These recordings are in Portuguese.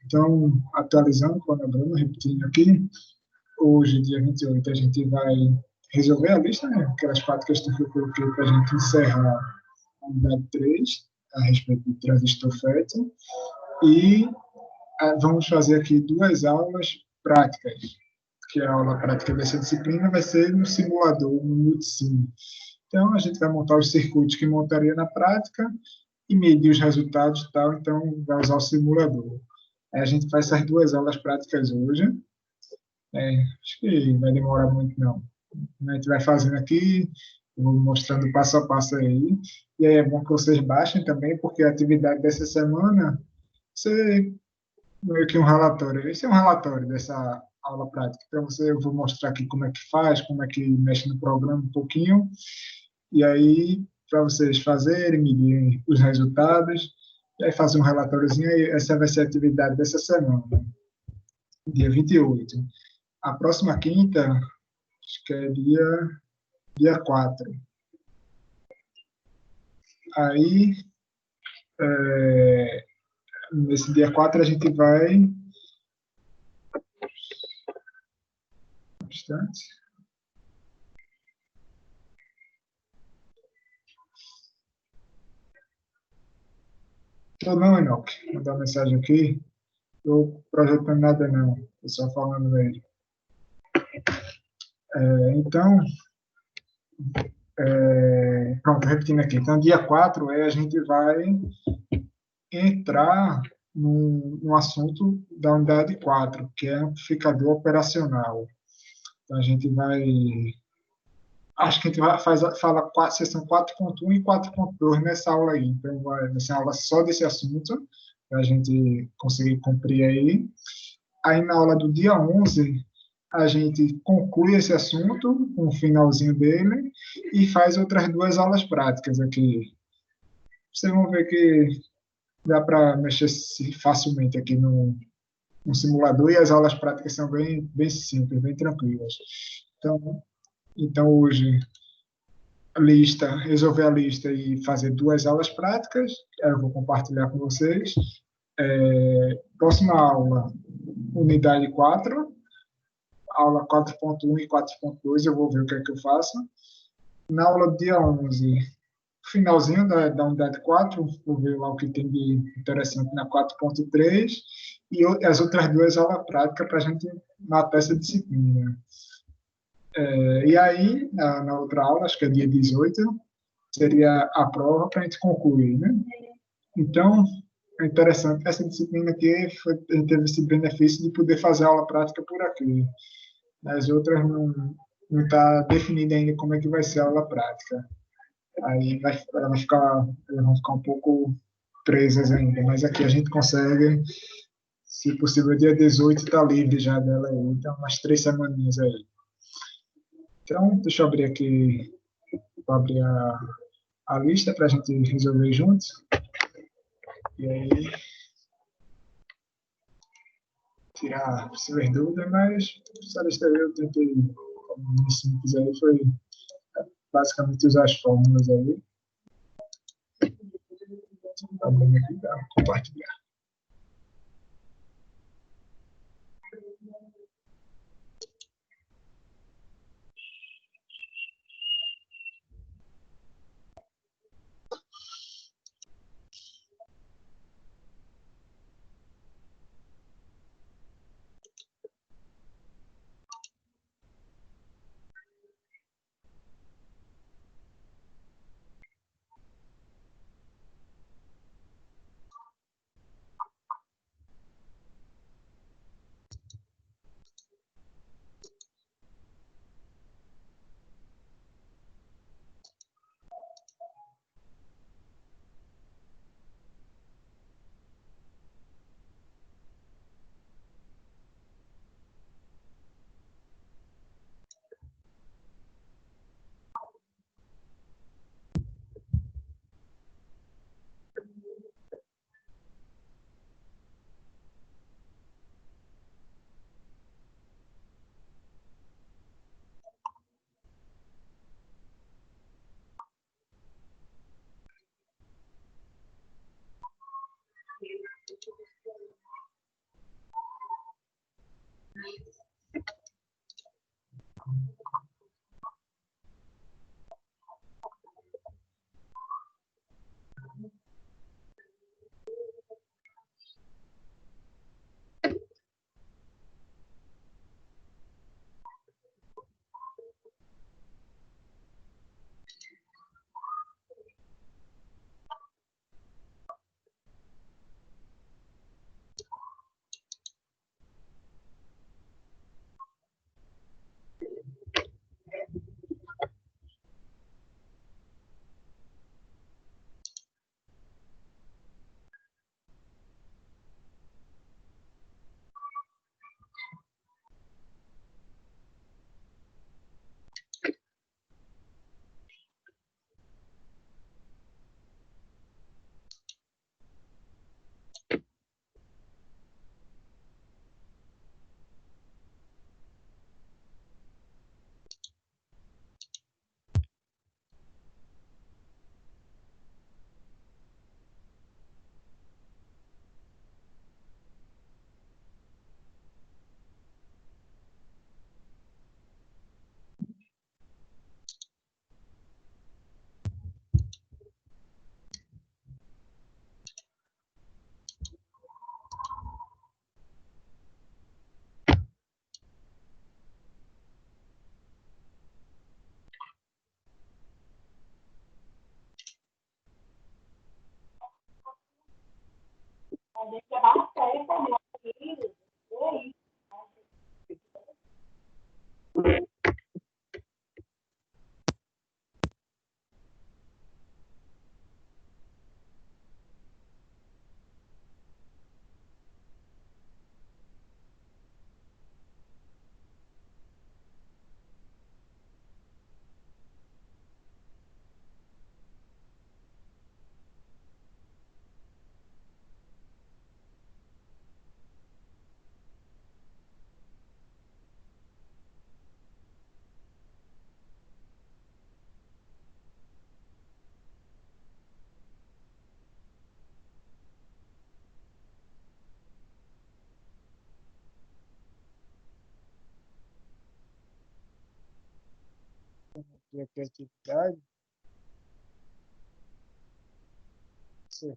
Então, atualizando, cronograma, repetindo aqui, hoje, dia 28, a gente vai resolver a lista, né? Aquelas 4 questões que eu coloquei para a gente encerrar a unidade 3, a respeito do transistor FET, e vamos fazer aqui 2 aulas práticas, que a aula prática dessa disciplina vai ser no simulador, no Multisim. Então, a gente vai montar os circuitos que montaria na prática e medir os resultados e tal, então vai usar o simulador. A gente faz essas 2 aulas práticas hoje. Acho que vai demorar muito, não. A gente vai fazendo aqui, vou mostrando passo a passo aí. E aí é bom que vocês baixem também, porque a atividade dessa semana, você meio que um relatório. Esse é um relatório dessa aula prática. Então, eu vou mostrar aqui como é que faz, como é que mexe no programa um pouquinho. E aí, para vocês fazerem, medirem os resultados, e aí fazer um relatóriozinho, e essa vai ser a atividade dessa semana, dia 28. A próxima quinta, acho que é dia 4. Aí, nesse dia 4, a gente vai. Instante. Tô não, Enoch. Mandar uma mensagem aqui. Estou projetando nada, não. Estou só falando mesmo. Então, pronto, repetindo aqui. Então, dia 4 a gente vai entrar num assunto da unidade 4, que é amplificador operacional. Então, a gente vai. Acho que a gente fala sessão 4.1 e 4.2 nessa aula aí. Então, vai ser aula só desse assunto, para a gente conseguir cumprir aí. Aí, na aula do dia 11, a gente conclui esse assunto, com o finalzinho dele, e faz outras 2 aulas práticas aqui. Vocês vão ver que dá para mexer facilmente aqui no simulador, e as aulas práticas são bem simples, bem tranquilas. Então hoje, resolver a lista e fazer 2 aulas práticas, eu vou compartilhar com vocês. Próxima aula, unidade 4, aula 4.1 e 4.2, eu vou ver o que é que eu faço. Na aula do dia 11, finalzinho da unidade 4, vou ver lá o que tem de interessante na 4.3, e as outras 2 aulas práticas para a gente matar essa disciplina. E aí, na outra aula, acho que é dia 18, seria a prova para a gente concluir, né? Então, é interessante, essa disciplina aqui a gente teve esse benefício de poder fazer aula prática por aqui. As outras não está definida ainda como é que vai ser a aula prática. Aí elas vão ficar um pouco presas ainda, mas aqui a gente consegue, se possível, dia 18 está livre já dela aí, então umas 3 semaninhas aí. Então, deixa eu abrir aqui, vou abrir a lista para a gente resolver juntos. E aí, tirar possíveis dúvidas, mas essa lista aí eu tentei, como simples aí, foi basicamente usar as fórmulas aí. Abrindo aqui para compartilhar. E a criatividade, você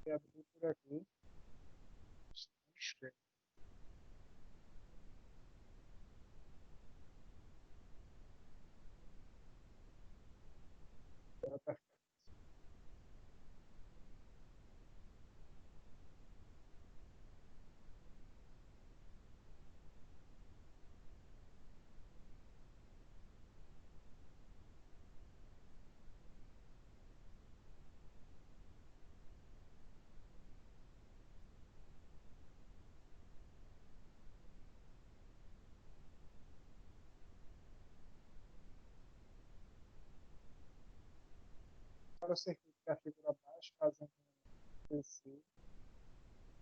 vai abrir por aqui. Para o circuito da figura abaixo, fazendo um PC,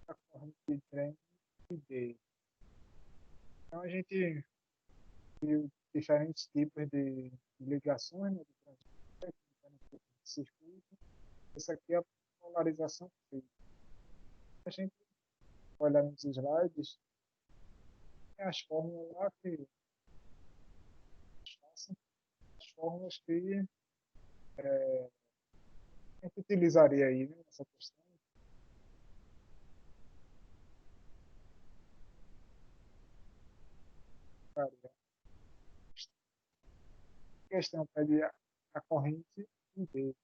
a corrente de trem e D. Então, a gente viu diferentes tipos de ligações, né, de transferência, diferentes tipos de circuito. Essa aqui é a polarização física. A gente olha nos slides, tem as fórmulas lá que façam, as fórmulas que a gente utilizaria aí, né, nessa questão. A questão pede a corrente ID.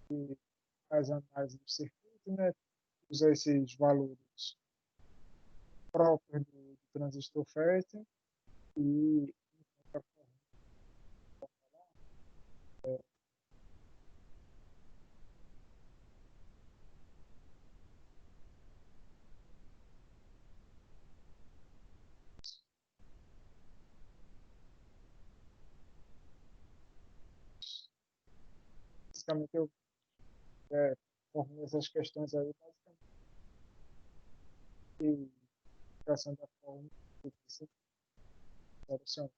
E faz a análise do circuito, né? Usa esses valores próprios do transistor FET e basicamente eu formulo essas questões aí, basicamente, e aplicação da forma que você soluciona.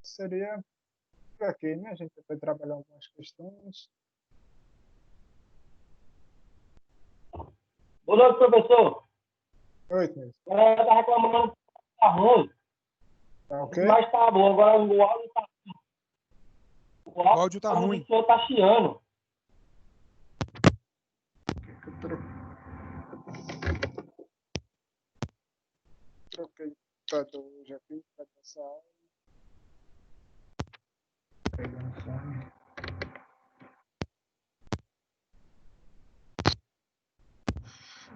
Seria por aqui, né? A gente vai trabalhar algumas questões. Boa noite, professor. Oi, Cris. A galera tá reclamando que tá ruim. Tá A ok? imagem tá boa, agora o áudio tá. O O áudio tá áudio ruim. do senhor tá chiando. Troquei o computador hoje aqui para essa aula. Pegando fone.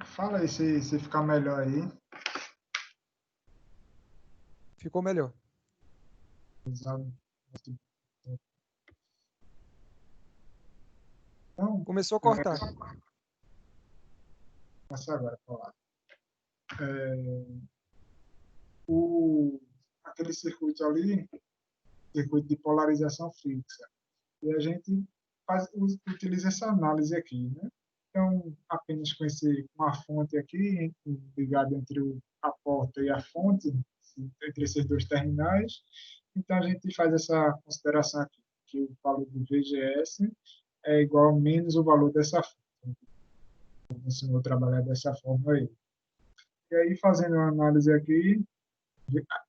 Fala aí se ficar melhor aí. Ficou melhor. Então, Começou a cortar. começar agora a falar. Aquele circuito ali, circuito de polarização fixa. E a gente utiliza essa análise aqui, né? Então, apenas com uma fonte aqui, ligada entre a porta e a fonte, entre esses dois terminais, então a gente faz essa consideração aqui, que o valor do VGS é igual a menos o valor dessa fonte. Então, ensinou a trabalhar dessa forma aí. E aí, fazendo uma análise aqui,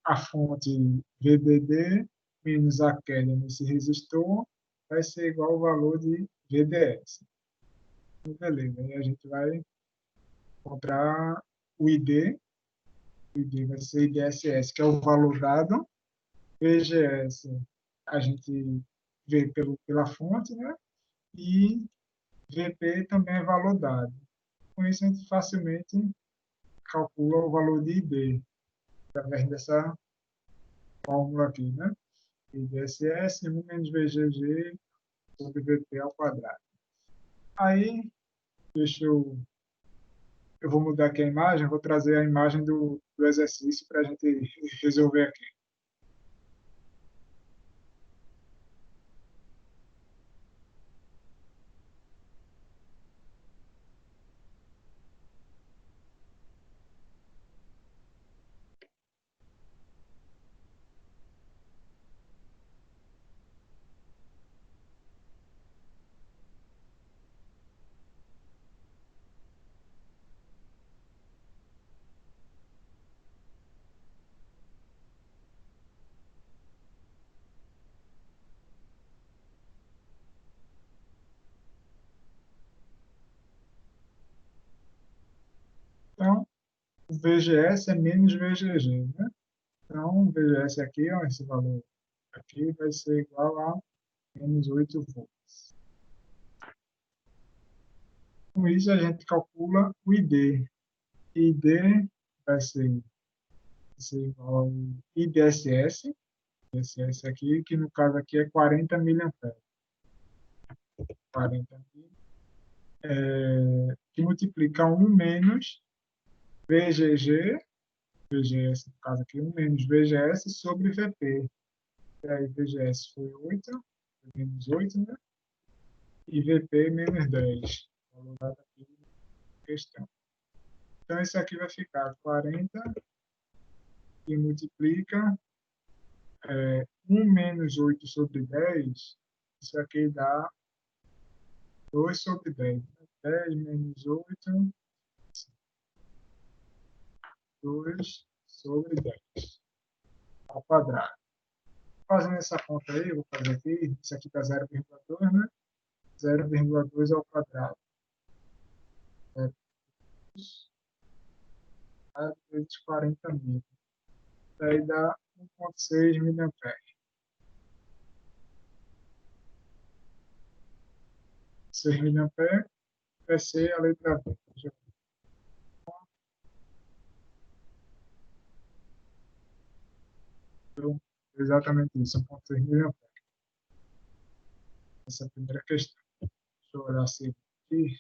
a fonte VDD menos a queda nesse resistor vai ser igual ao valor de VDS. Então, beleza, aí a gente vai encontrar o ID vai ser IDSS, que é o valor dado, VGS a gente vê pela fonte, né? E VP também é valor dado. Com isso, a gente facilmente calcula o valor de ID, através dessa fórmula aqui, né? IDSS 1 menos VGG sobre VP ao quadrado. Aí, deixa eu vou mudar aqui a imagem, vou trazer a imagem do exercício para a gente resolver aqui. VGS é menos VGG, né? Então, VGS aqui, ó, esse valor aqui vai ser igual a menos 8 volts. Com isso, a gente calcula o ID. ID vai ser igual ao IDSS, IDSS aqui, que no caso aqui é 40 miliamperes. 40 mil, que multiplica 1 menos VGG, VGS no caso aqui, 1 menos VGS sobre VP. E aí VGS foi 8, menos 8, né? E VP menos 10. Vou dar aqui na questão. Então, isso aqui vai ficar 40 e multiplica 1 menos 8 sobre 10. Isso aqui dá 2 sobre 10. 10 menos 8, 2 sobre 10 ao quadrado. Fazendo essa conta aí, eu vou fazer aqui. Isso aqui está 0,2, né? 0,2 ao quadrado. Vezes 40 mil. Daí dá 1,6 miliamperes. 6 miliamperes vai ser a letra B. Então, exatamente isso, 1,6 miliamperes. Essa é a primeira questão. Deixa eu olhar se aqui.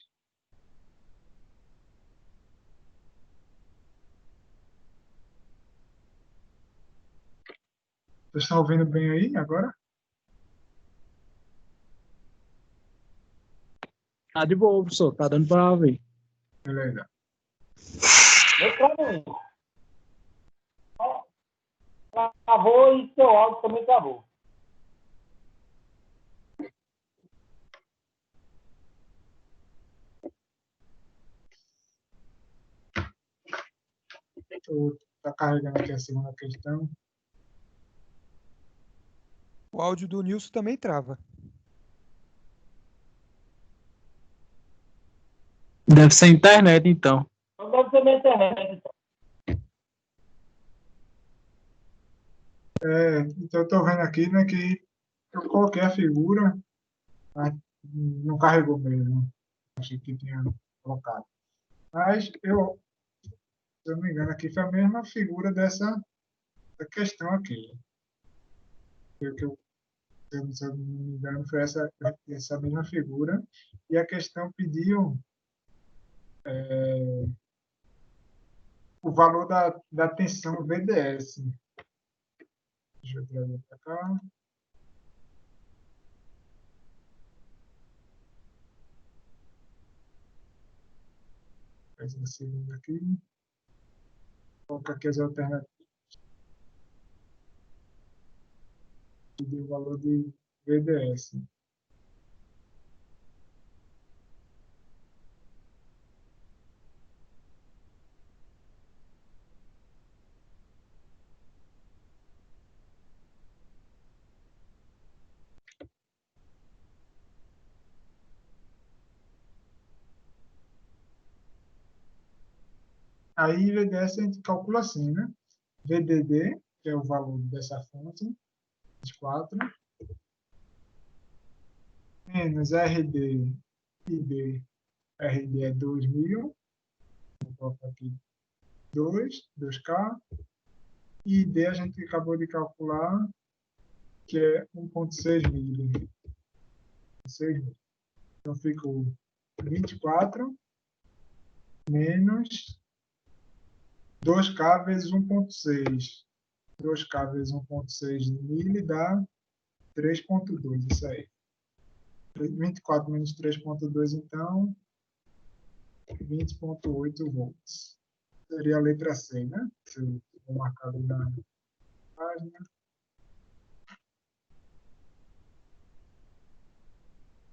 Vocês estão ouvindo bem aí agora? Tá de boa, professor. Tá dando pra ver. Beleza. Meu caminho. Travou e seu áudio também travou. Está carregando aqui a segunda questão. O áudio do Nilson também trava. Deve ser internet, então. Não deve ser na internet. Então. Então, eu estou vendo aqui, né, que eu coloquei a figura, mas não carregou mesmo. Achei que tinha colocado. Mas, se eu não me engano, aqui foi a mesma figura dessa questão aqui. Se eu não me engano, foi essa mesma figura. E a questão pediu o valor da tensão VDS. Deixa eu trazer para cá. Faz uma segunda aqui. Coloca aqui as alternativas. O valor de VDS. Aí, VDS a gente calcula assim, né? VDD, que é o valor dessa fonte, 24, menos RD, ID, RD é 2.000, vou colocar aqui 2K, e ID a gente acabou de calcular, que é 1,6 mil. 6 mil. Então, ficou 24 menos 2K vezes 1,6. 2K vezes 1,6 mil dá 3,2, isso aí. 24 menos 3,2, então, 20,8 volts. Seria a letra C, né? Se eu vou marcar ali na página.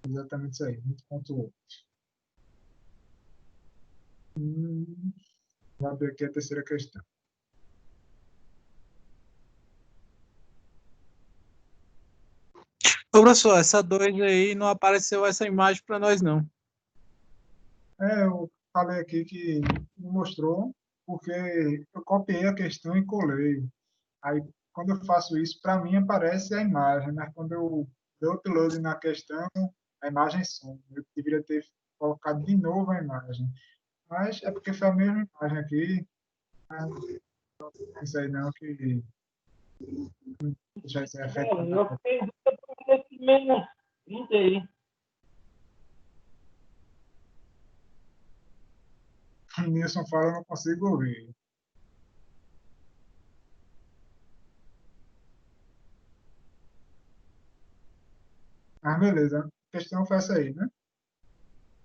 Exatamente isso aí, 20,8. Vou abrir aqui a terceira questão. Ô, professor, essa 2 aí não apareceu essa imagem para nós, não. Eu falei aqui que não mostrou, porque eu copiei a questão e colei. Aí, quando eu faço isso, para mim aparece a imagem, mas quando eu dou upload na questão, a imagem some. Eu deveria ter colocado de novo a imagem. Mas é porque foi a mesma imagem aqui. Não sei não que já isso é afetado. Eu fiquei dúvida por esse mesmo vídeo aí. O Nilson fala, eu não consigo ouvir. Mas beleza, a questão foi essa aí, né?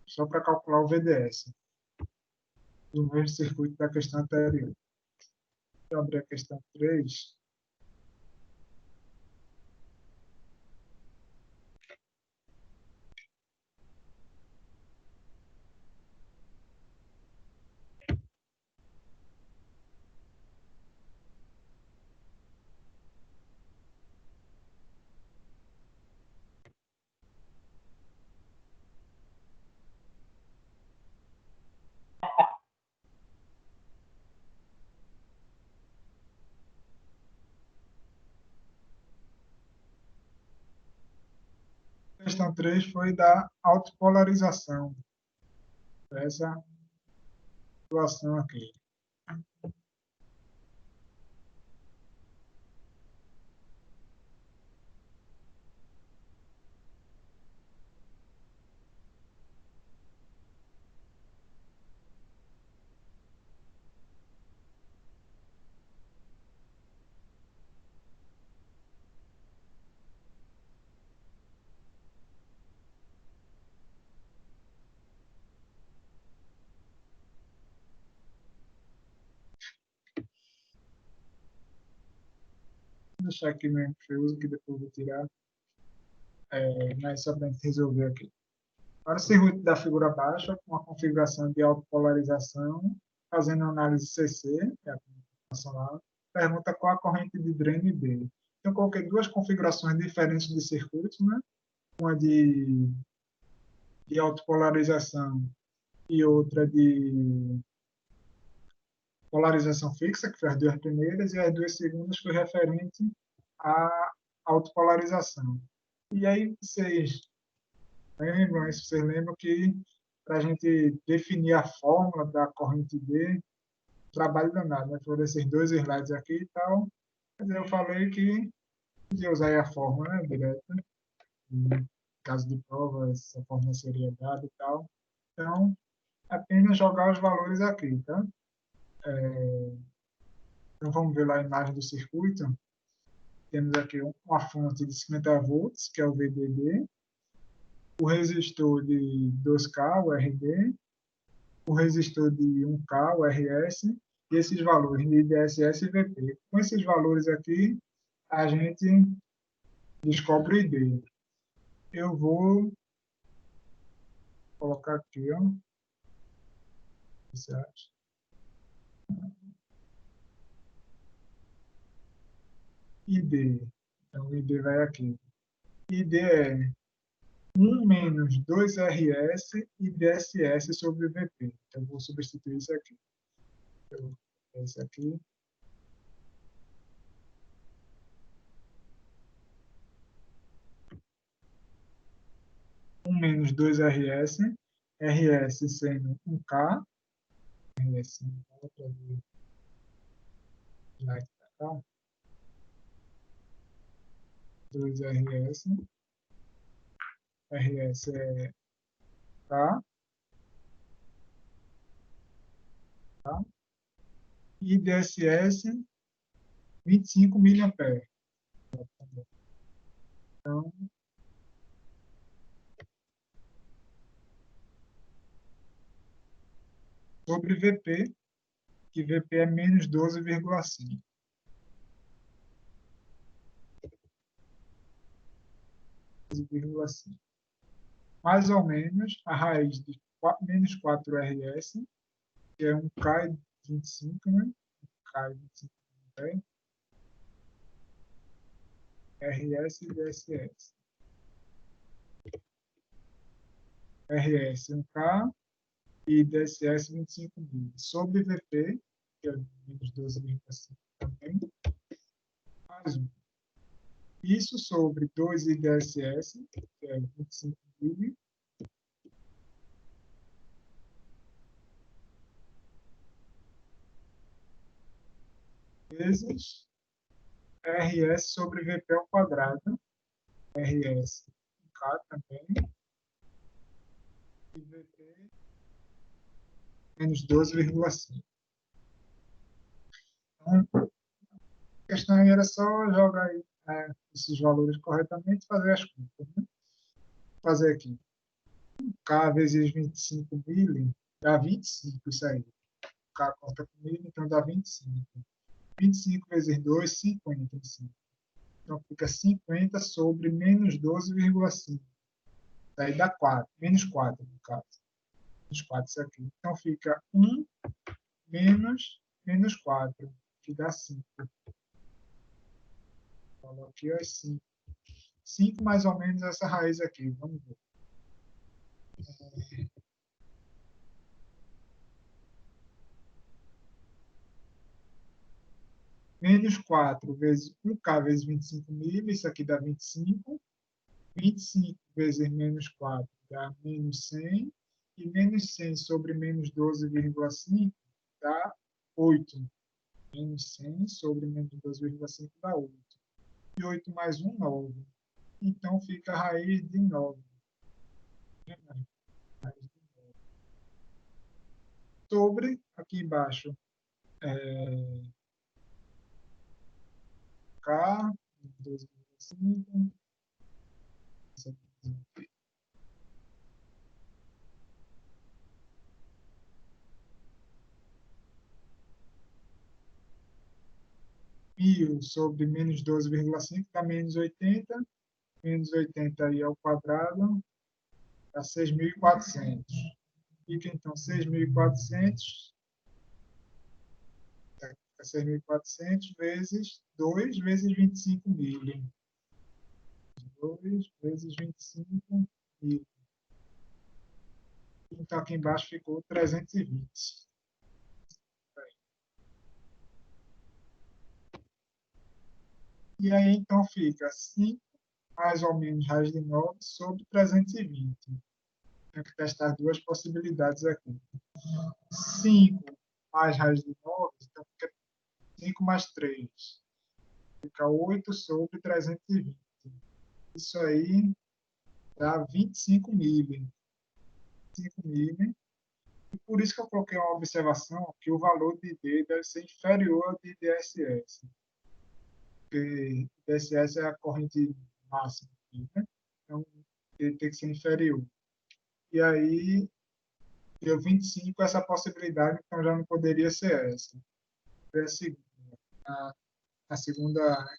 Só para calcular o VDS, do mesmo circuito da questão anterior. Deixa eu abrir a questão 3. A questão 3 foi da autopolarização. Essa situação aqui. Vou deixar aqui mesmo que eu uso, que depois eu vou tirar. Mas só para a gente resolver aqui. Para o circuito da figura baixa, com a configuração de autopolarização, fazendo análise CC, que é a convencional, pergunta qual a corrente de drain B. Então, eu coloquei duas configurações diferentes de circuitos, né? Uma de autopolarização e outra de polarização fixa, que foi as duas primeiras, e as duas segundas foi referente à autopolarização. E aí vocês lembram que para a gente definir a fórmula da corrente D, trabalho danado, né? Foram esses dois slides aqui e tal, mas eu falei que podia usar a fórmula, né, direta. Em caso de prova, essa fórmula seria dada e tal. Então, apenas jogar os valores aqui, tá? Então, vamos ver lá a imagem do circuito. Temos aqui uma fonte de 50 volts, que é o VDD, o resistor de 2K, o RD, o resistor de 1K, o RS, e esses valores de DSS e VP. Com esses valores aqui, a gente descobre o ID. Eu vou colocar aqui, ó. Você acha? ID. Então, o ID vai aqui. ID é 1 menos 2RS e DSS sobre VP. Então, eu vou substituir isso aqui. Então, esse aqui. Um menos 2RS, RS sendo 1K, RS, outra vez, lá para cá, 2RS, RS é K, tá? E DSS 25 miliamperes. Então, sobre VP, que VP é menos 12,5. Mais ou menos a raiz de menos 4RS, que é um K e 25, né? K e 25 miliamperes, RS e DSS. RS 1K e DSS 25 mil. Sobre VP, que é menos 12,5 também, mais 1. Isso sobre 2 IDSS, que é 25 mil, vezes RS sobre VP ao quadrado, RS K também, e VP menos 12,5. Então, a questão aí era só jogar aí, esses valores corretamente e fazer as contas. Né? Fazer aqui. K vezes 25 mil dá 25, isso aí. K conta comigo, então dá 25. 25 vezes 2, 50. Então fica 50 sobre menos 12,5. Daí dá 4, menos 4 no caso. Menos 4 isso aqui. Então fica 1 menos 4, que dá 5. Falou aqui, ó, 5. 5 mais ou menos essa raiz aqui, vamos ver. Menos 4 vezes 1K vezes 25 mil, isso aqui dá 25. 25 vezes menos 4 dá menos 100. E menos 100 sobre menos 12,5 dá 8. Menos 100 sobre menos 12,5 dá 8. E 8 mais 1, 9. Então fica a raiz de 9. Raiz de 9. Sobre, aqui embaixo, K, 12,5. 1.000 sobre menos 12,5 dá menos 80. Menos 80 aí ao quadrado dá 6.400. Fica então 6.400. Fica 6.400 vezes 2 vezes 25 mil. 2 vezes 25 mil. Então aqui embaixo ficou 320. E aí então fica 5 mais ou menos raiz de 9 sobre 320. Tenho que testar as duas possibilidades aqui. 5 mais raiz de 9, então fica 5 mais 3. Fica 8 sobre 320. Isso aí dá 25 mil. 25 mil. E por isso que eu coloquei uma observação que o valor de D deve ser inferior ao de DSS. Porque DSS é a corrente máxima. Né? Então, ele tem que ser inferior. E aí, deu 25 essa possibilidade, então já não poderia ser essa. Foi a segunda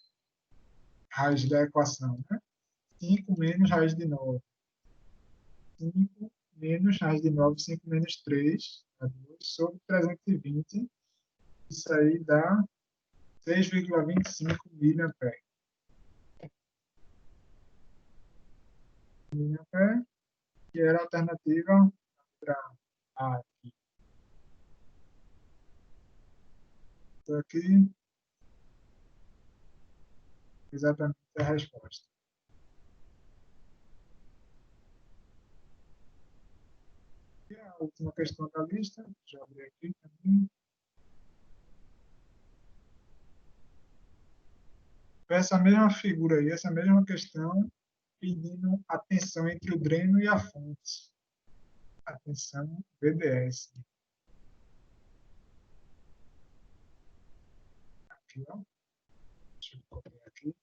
raiz da equação. Né? 5 menos raiz de 9. 5 menos raiz de 9, 5 menos 3, 2, sobre 320. Isso aí dá 6,25 miliampere. Miliampere, que era a alternativa para A aqui. Então, aqui, exatamente a resposta. E a última questão da lista, já abri aqui também. Essa mesma figura aí, essa mesma questão, pedindo a tensão entre o dreno e a fonte. A tensão VDS. Aqui, ó. Deixa eu copiar aqui.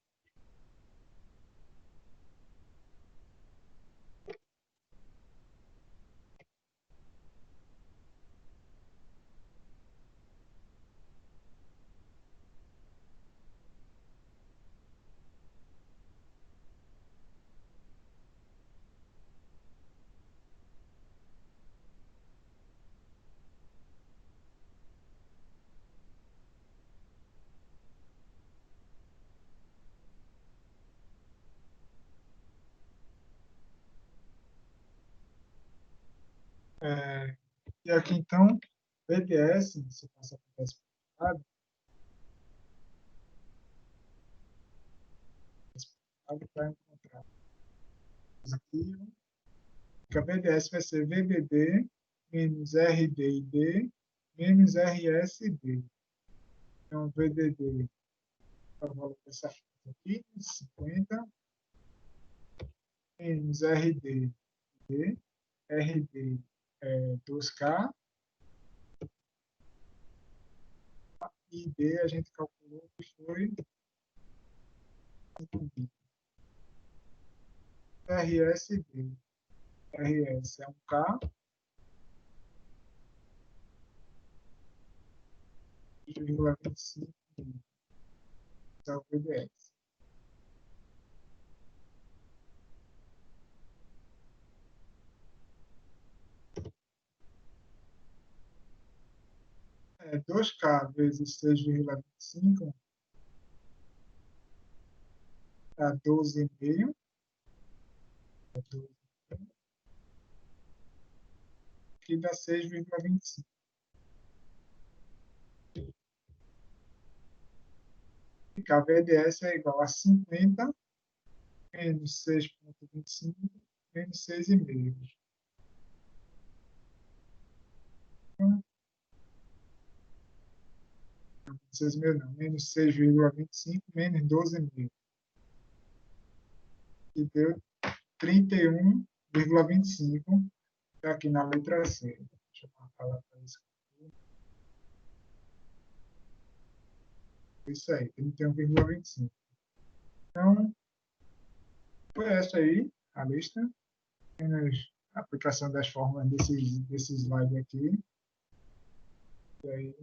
E aqui, então, VDS, se passa por lado, para encontrar positivo, que a VDS vai ser VDD menos RDD menos RSD. Então, VDD é o valor dessa fonte aqui, 50, menos RD, RD é 2K, e D a gente calculou que foi 5.000. RSD. RS é 1K, 0,25 é o VDS. É 2K vezes 6,25 dá 12,5. Que dá 6,25. A VDS é igual a 50 menos 6,25 menos 6,5. Então, 6,5 não, menos 6,25 menos 12,5. Que deu 31,25 aqui na letra C. Deixa eu marcar lá para isso. Isso aí, 31,25. Então, foi essa aí, a lista. Temos a aplicação das fórmulas desse slide aqui. E aí,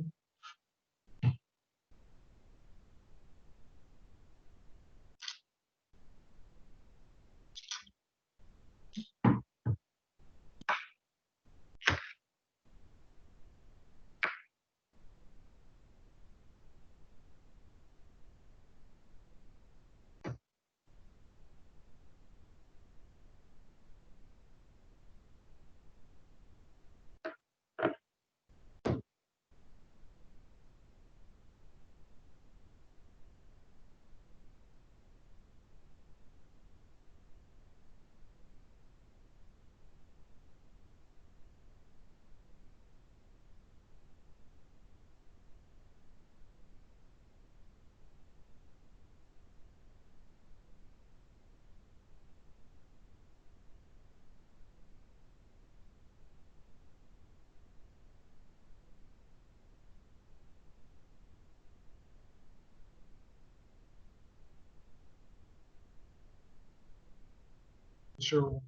deixa eu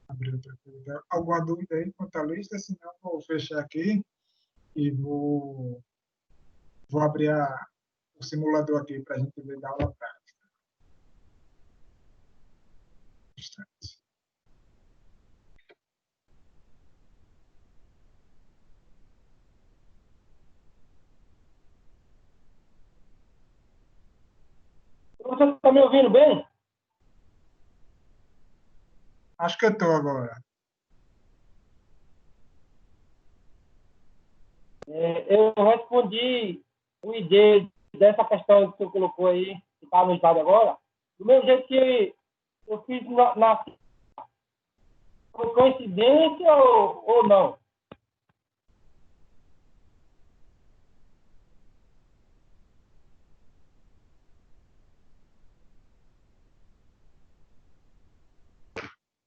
abrir outra coisa. Alguma dúvida aí quanto à lista? Senão, vou fechar aqui e vou abrir o simulador aqui para a gente ver da aula prática. Você está me ouvindo bem? Acho que eu estou agora. Eu respondi o ID dessa questão que você colocou aí, que está no slide agora, do mesmo jeito que eu fiz foi coincidência ou não?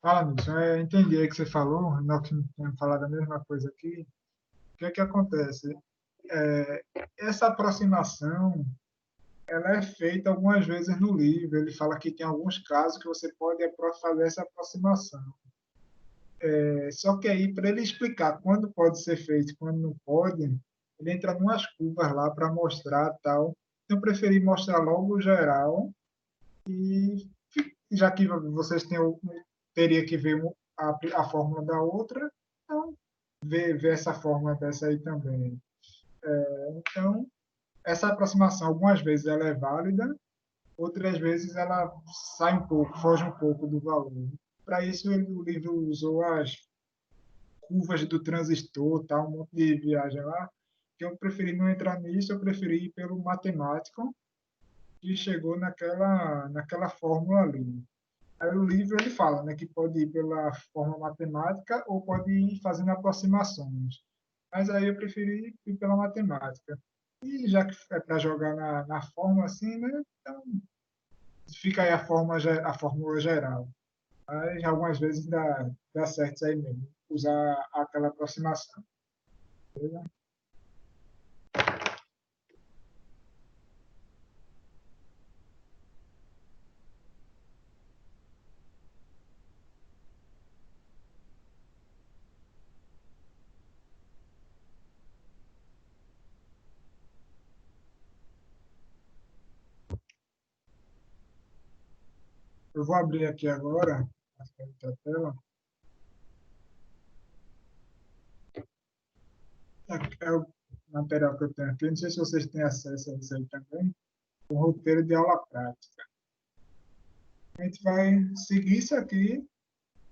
Fala, Nilson. Entendi aí que você falou, nós temos falado a mesma coisa aqui. O que é que acontece? É, essa aproximação ela é feita algumas vezes no livro. Ele fala que tem alguns casos que você pode fazer essa aproximação. Só que aí, para ele explicar quando pode ser feito e quando não pode, ele entra em umas curvas lá para mostrar tal. Então, eu preferi mostrar logo o geral, e já que vocês teria que ver a fórmula da outra, então ver essa fórmula dessa aí também. Então, essa aproximação, algumas vezes ela é válida, outras vezes ela sai um pouco, foge um pouco do valor. Para isso, o livro usou as curvas do transistor, tá? Um monte de viagem lá. que eu preferi não entrar nisso, eu preferi ir pelo matemático, que chegou naquela fórmula ali. Aí o livro ele fala, né, que pode ir pela forma matemática ou pode ir fazendo aproximações. Mas aí eu preferi ir pela matemática. E já que é para jogar na fórmula assim, né, então fica aí a fórmula geral. Mas algumas vezes dá certo isso aí mesmo, usar aquela aproximação. Beleza? Eu vou abrir aqui agora a outra tela. É o material que eu tenho aqui. Não sei se vocês têm acesso a isso aí também. O roteiro de aula prática. A gente vai seguir isso aqui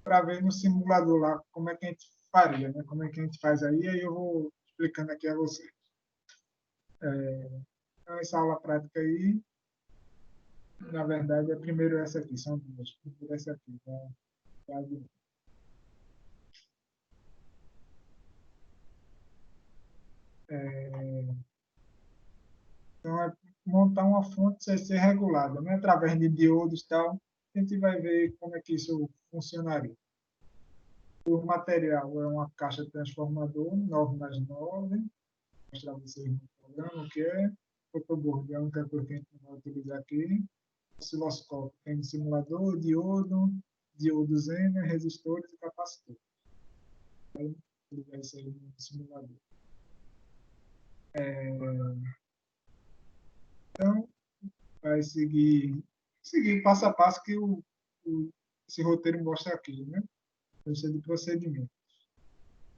para ver no simulador lá como é que a gente faria, né? Como é que a gente faz aí. Aí eu vou explicando aqui a vocês. Então, essa aula prática aí, na verdade, é primeiro essa aqui. São duas. Primeiro essa aqui. Tá? Então, é montar uma fonte CC regulada, né? Através de diodos e tal. A gente vai ver como é que isso funcionaria. O material é uma caixa transformador 9 mais 9. Vou mostrar para vocês no programa o que é. Photoboard é a única coisa que a gente vai utilizar aqui. Osciloscópio tem no simulador, diodo Zener, resistores e capacitores. Vai utilizar isso aí no simulador. Então, vai seguir passo a passo que esse roteiro mostra aqui, né? De procedimento.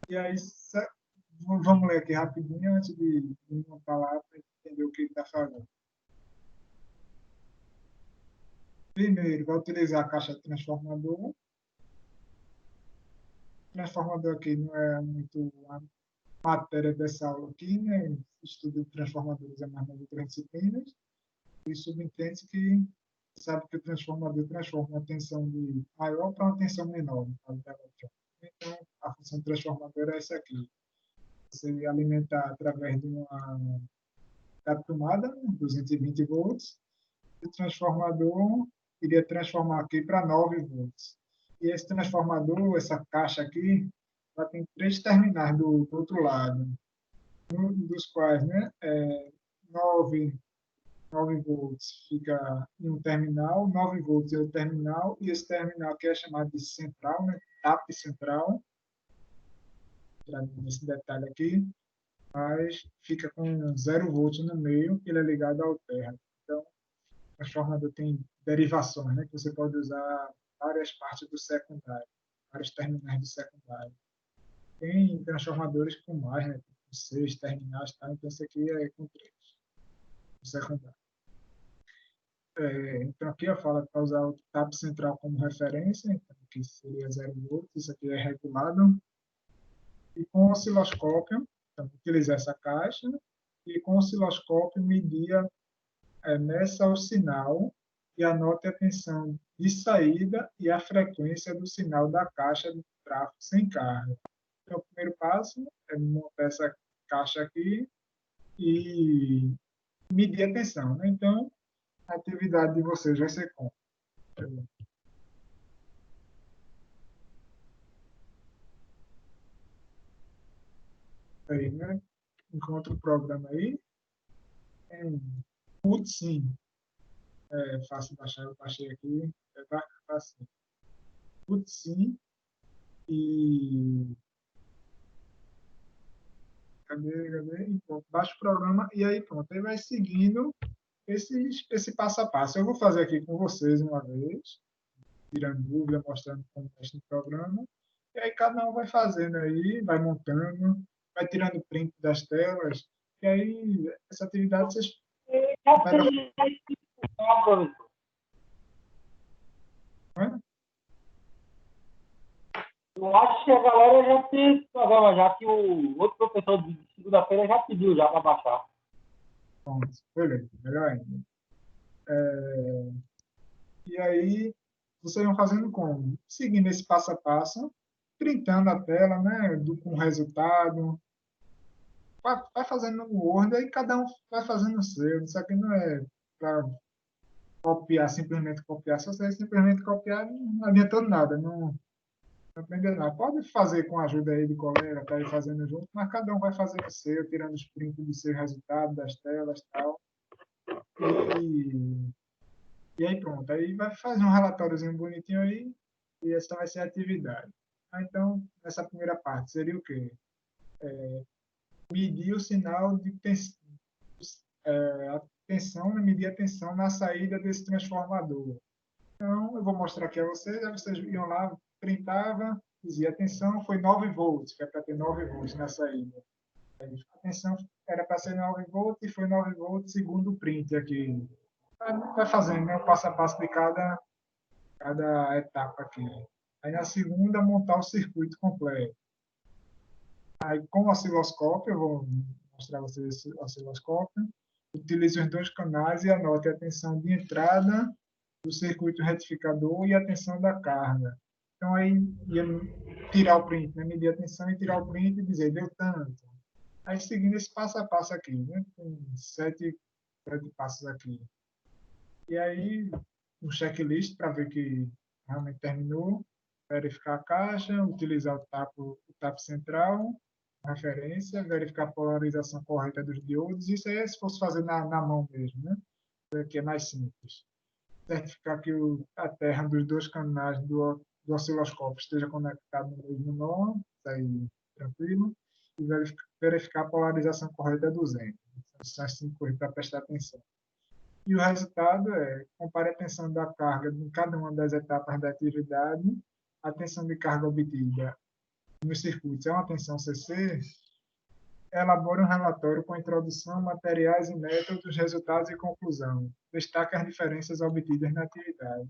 E aí, vamos ler aqui rapidinho antes de montar lá para entender o que ele está falando. Primeiro, vai utilizar a caixa transformador. O transformador aqui não é muito a matéria dessa aula aqui, né? O estudo de transformadores é mais nas outras disciplinas. E subentende que sabe que o transformador transforma uma tensão de maior para uma tensão menor. Então, a função transformadora é essa aqui. Você alimentar através de uma da tomada, 220 volts, o transformador iria transformar aqui para 9 volts. E esse transformador, essa caixa aqui, ela tem 3 terminais do outro lado, um dos quais, né, 9, 9 volts fica em um terminal, 9 volts é o terminal, e esse terminal aqui é chamado de central, né, TAP central, nesse detalhe aqui, mas fica com 0 volts no meio, ele é ligado ao terra. Então, o transformador tem derivações, né, que você pode usar várias partes do secundário, vários terminais do secundário. Tem transformadores com mais, né, com 6 terminais, tá? Então esse aqui é com 3, o secundário. Então aqui eu falo para usar o TAP central como referência, então, que seria 0 volts, isso aqui é regulado. E com o osciloscópio, então, utilizar essa caixa, e com o osciloscópio media meça o sinal e anote a tensão de saída e a frequência do sinal da caixa de tráfego sem carga. Então, o primeiro passo é montar essa caixa aqui e medir a tensão, né? Então, a atividade de vocês vai ser como? Aí, né? Encontra o programa aí. Putz, sim. É fácil baixar, eu baixei aqui. É fácil. Putz, sim. E cadê? E pronto, baixa o programa e aí pronto. Aí vai seguindo esse passo a passo. Eu vou fazer aqui com vocês uma vez, tirando dúvida, mostrando como mexe no programa. E aí cada um vai fazendo aí, vai montando, vai tirando print das telas. E aí essa atividade vocês vai Eu acho que a galera já tem esse programa, já que o outro professor de segunda-feira já pediu já para baixar. Pronto, beleza, melhor ainda. E aí, vocês vão fazendo como? Seguindo esse passo a passo, printando a tela, né, com o resultado. Vai fazendo no Word, aí cada um vai fazendo o seu. Isso aqui não é para copiar, simplesmente copiar. Se você simplesmente copiar, não adiantou nada, não aprender nada. Pode fazer com a ajuda aí de colega, tá aí fazendo junto, mas cada um vai fazendo o seu, tirando os prints do seu resultado, das telas e tal. E, e aí pronto, aí vai fazer um relatóriozinho bonitinho aí, e essa vai ser a atividade. Então, essa primeira parte seria o quê? Medir o sinal de tensão, medir a tensão na saída desse transformador. Então, eu vou mostrar aqui a vocês, aí vocês iam lá, printava, dizia, atenção, foi 9 volts, que é para ter 9 volts na saída. A tensão era para ser 9 volts e foi 9 volts segundo o print aqui. Vai fazendo, né, o passo a passo de cada etapa aqui. Aí na segunda, montar o circuito completo. Aí com o osciloscópio, eu vou mostrar a vocês esse osciloscópio, utilize os dois canais e anote a tensão de entrada do circuito retificador e a tensão da carga. Então, aí ia tirar o print, né? Medir a tensão e tirar o print e dizer, deu tanto. Aí, seguindo esse passo a passo aqui, né? Tem sete passos aqui. E aí, um checklist para ver que realmente terminou. Verificar a caixa, utilizar o tapo central, referência, verificar a polarização correta dos diodos. Isso aí é se fosse fazer na mão mesmo, né? Isso aqui é mais simples. Certificar que a terra dos dois canais do osciloscópio esteja conectado no mesmo nó, isso aí tranquilo, e verificar a polarização correta do zen. São as 5 coisas para prestar atenção. E o resultado é, compare a tensão da carga em cada uma das etapas da atividade, a tensão de carga obtida nos circuitos é uma tensão CC, elabore um relatório com introdução, materiais e métodos, resultados e conclusão. Destaque as diferenças obtidas na atividade.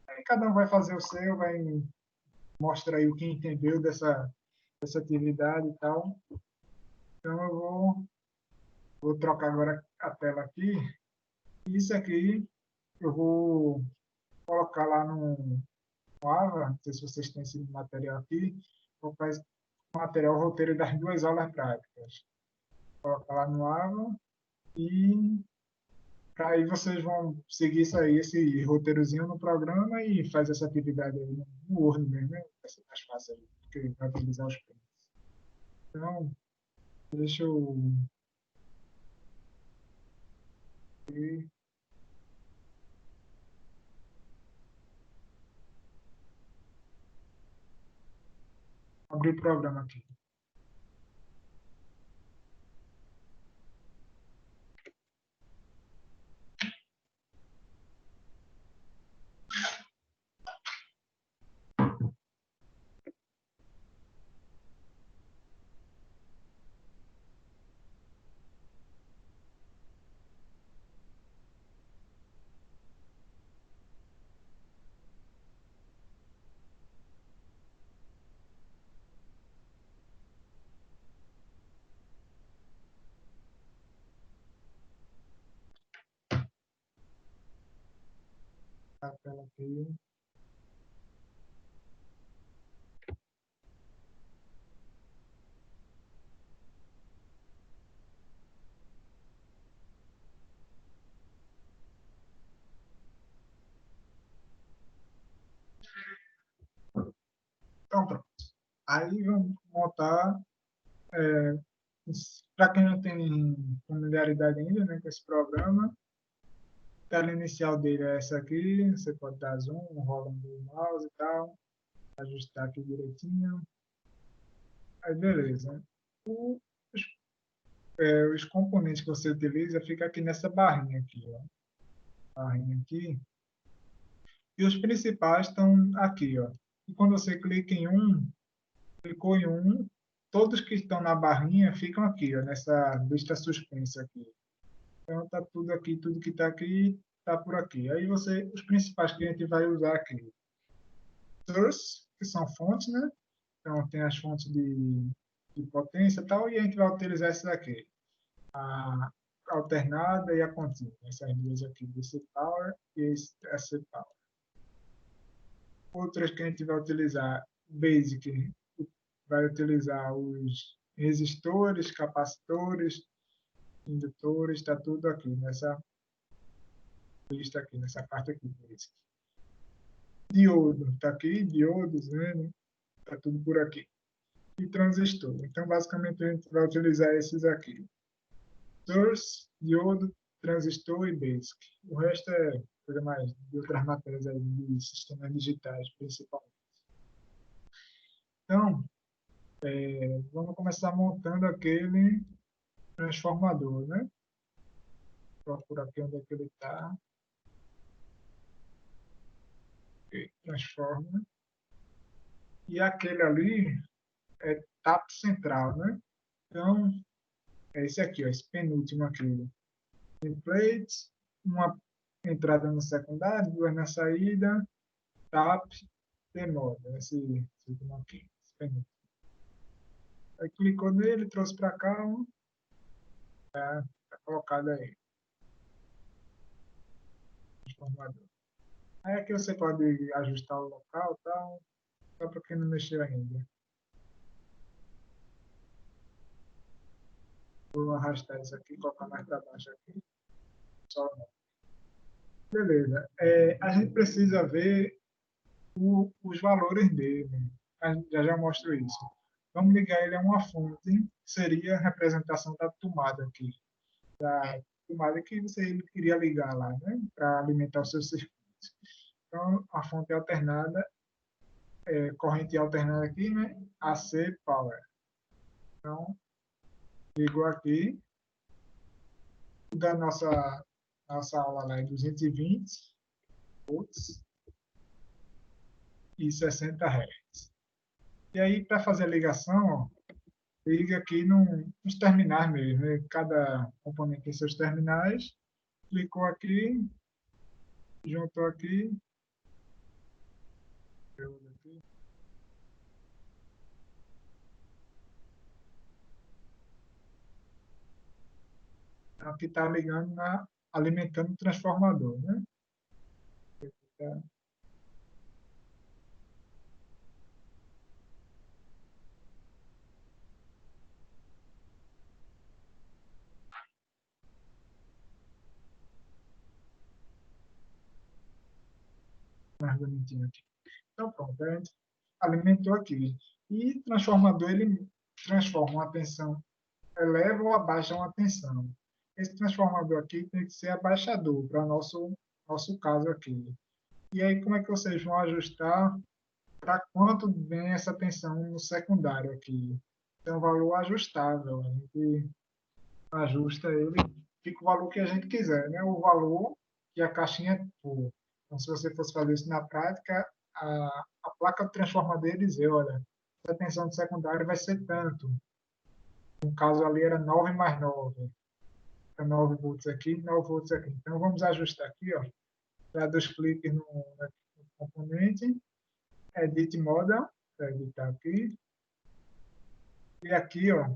Aí cada um vai fazer o seu, vai mostrar aí o que entendeu dessa atividade e tal. Então eu vou trocar agora a tela aqui. Isso aqui eu vou colocar lá no AVA, não sei se vocês têm esse material aqui, vou fazer o material o roteiro das 2 aulas práticas. Vou colocar lá no AVA e aí vocês vão seguir isso aí, esse roteirozinho no programa e faz essa atividade aí no Word mesmo, né? Vai ser mais fácil aí, porque vai utilizar os prints. Então, deixa eu abrir o programa aqui. A tela aqui. Então, pronto. Aí vamos montar, para quem não tem familiaridade ainda, né, com esse programa, a tela inicial dele é essa aqui, você pode dar zoom, rolando o mouse e tal, ajustar aqui direitinho. Aí, beleza. Os, os componentes que você utiliza fica aqui nessa barrinha aqui, ó. Barrinha aqui. E os principais estão aqui, ó. E quando você clica em um, clicou em um, todos que estão na barrinha ficam aqui, ó, nessa lista suspensa aqui. Então tá tudo aqui, tudo que está aqui está por aqui. Aí os principais que a gente vai usar aqui, source, que são fontes, né? Então, tem as fontes de potência e tal, e a gente vai utilizar essas aqui. A alternada e a contínua. Essas duas aqui, DC Power e AC Power. Outras que a gente vai utilizar, Basic, vai utilizar os resistores, capacitores, indutores, está tudo aqui nessa lista aqui, nessa parte aqui. Basic. Diodo, está aqui, diodos, né? Está tudo por aqui. E transistor. Então, basicamente, a gente vai utilizar esses aqui. Source, diodo, transistor e basic. O resto é coisa mais de outras matérias aí, de sistemas digitais, principalmente. Então, vamos começar montando aquele transformador, né? Procura aqui onde é que ele está. Okay, transforma. E aquele ali é tapo central, né? Então, é esse aqui, ó, esse penúltimo aqui. Template, uma entrada no secundário, duas na saída, tap, demoda. Esse último aqui, esse penúltimo. Aí clicou nele, trouxe para cá, tá colocado aí. Transformador. Aí aqui você pode ajustar o local, tal, só para quem não mexeu ainda. Vou arrastar isso aqui, colocar mais para baixo aqui. Só não. Beleza. A gente precisa ver os valores dele. Já mostro isso. Vamos ligar ele a uma fonte, que seria a representação da tomada aqui. Da tomada que você iria ligar lá, né? Para alimentar os seus circuitos. Então, a fonte alternada, corrente alternada aqui, né? AC Power. Então, ligou aqui. Da nossa aula lá é 220 volts e 60 Hz. E aí, para fazer a ligação, ó, liga aqui nos terminais mesmo. Né? Cada componente tem seus terminais. Clicou aqui, juntou aqui. Aqui está ligando, alimentando o transformador. Né? Mais bonitinho aqui. Então, pronto, a gente alimentou aqui. E transformador, ele transforma uma tensão, eleva ou abaixa uma tensão. Esse transformador aqui tem que ser abaixador para o nosso caso aqui. E aí, como é que vocês vão ajustar para quanto vem essa tensão no secundário aqui? Então, um valor ajustável. A gente ajusta ele, fica o valor que a gente quiser, né? O valor que a caixinha for. Então, se você fosse fazer isso na prática, a placa do transformador ia dizer, olha, a tensão do secundário vai ser tanto. No caso ali era 9 mais 9. Então, 9 volts aqui, 9 volts aqui. Então, vamos ajustar aqui, ó. Dá 2 cliques no componente, Edit Model, para editar aqui. E aqui, ó,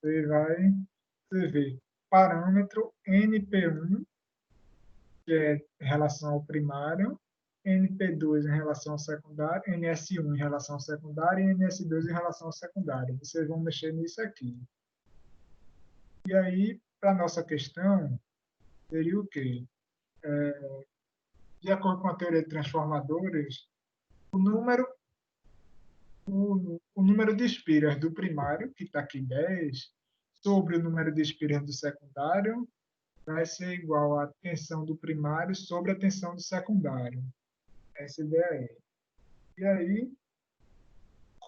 você vê parâmetro NP1, que é em relação ao primário, NP2 em relação ao secundário, NS1 em relação ao secundário e NS2 em relação ao secundário. Vocês vão mexer nisso aqui. E aí, para a nossa questão, seria o quê? De acordo com a teoria de transformadores, o número de espiras do primário, que está aqui 10, sobre o número de espiras do secundário, vai ser igual à tensão do primário sobre a tensão do secundário. Essa ideia aí. E aí,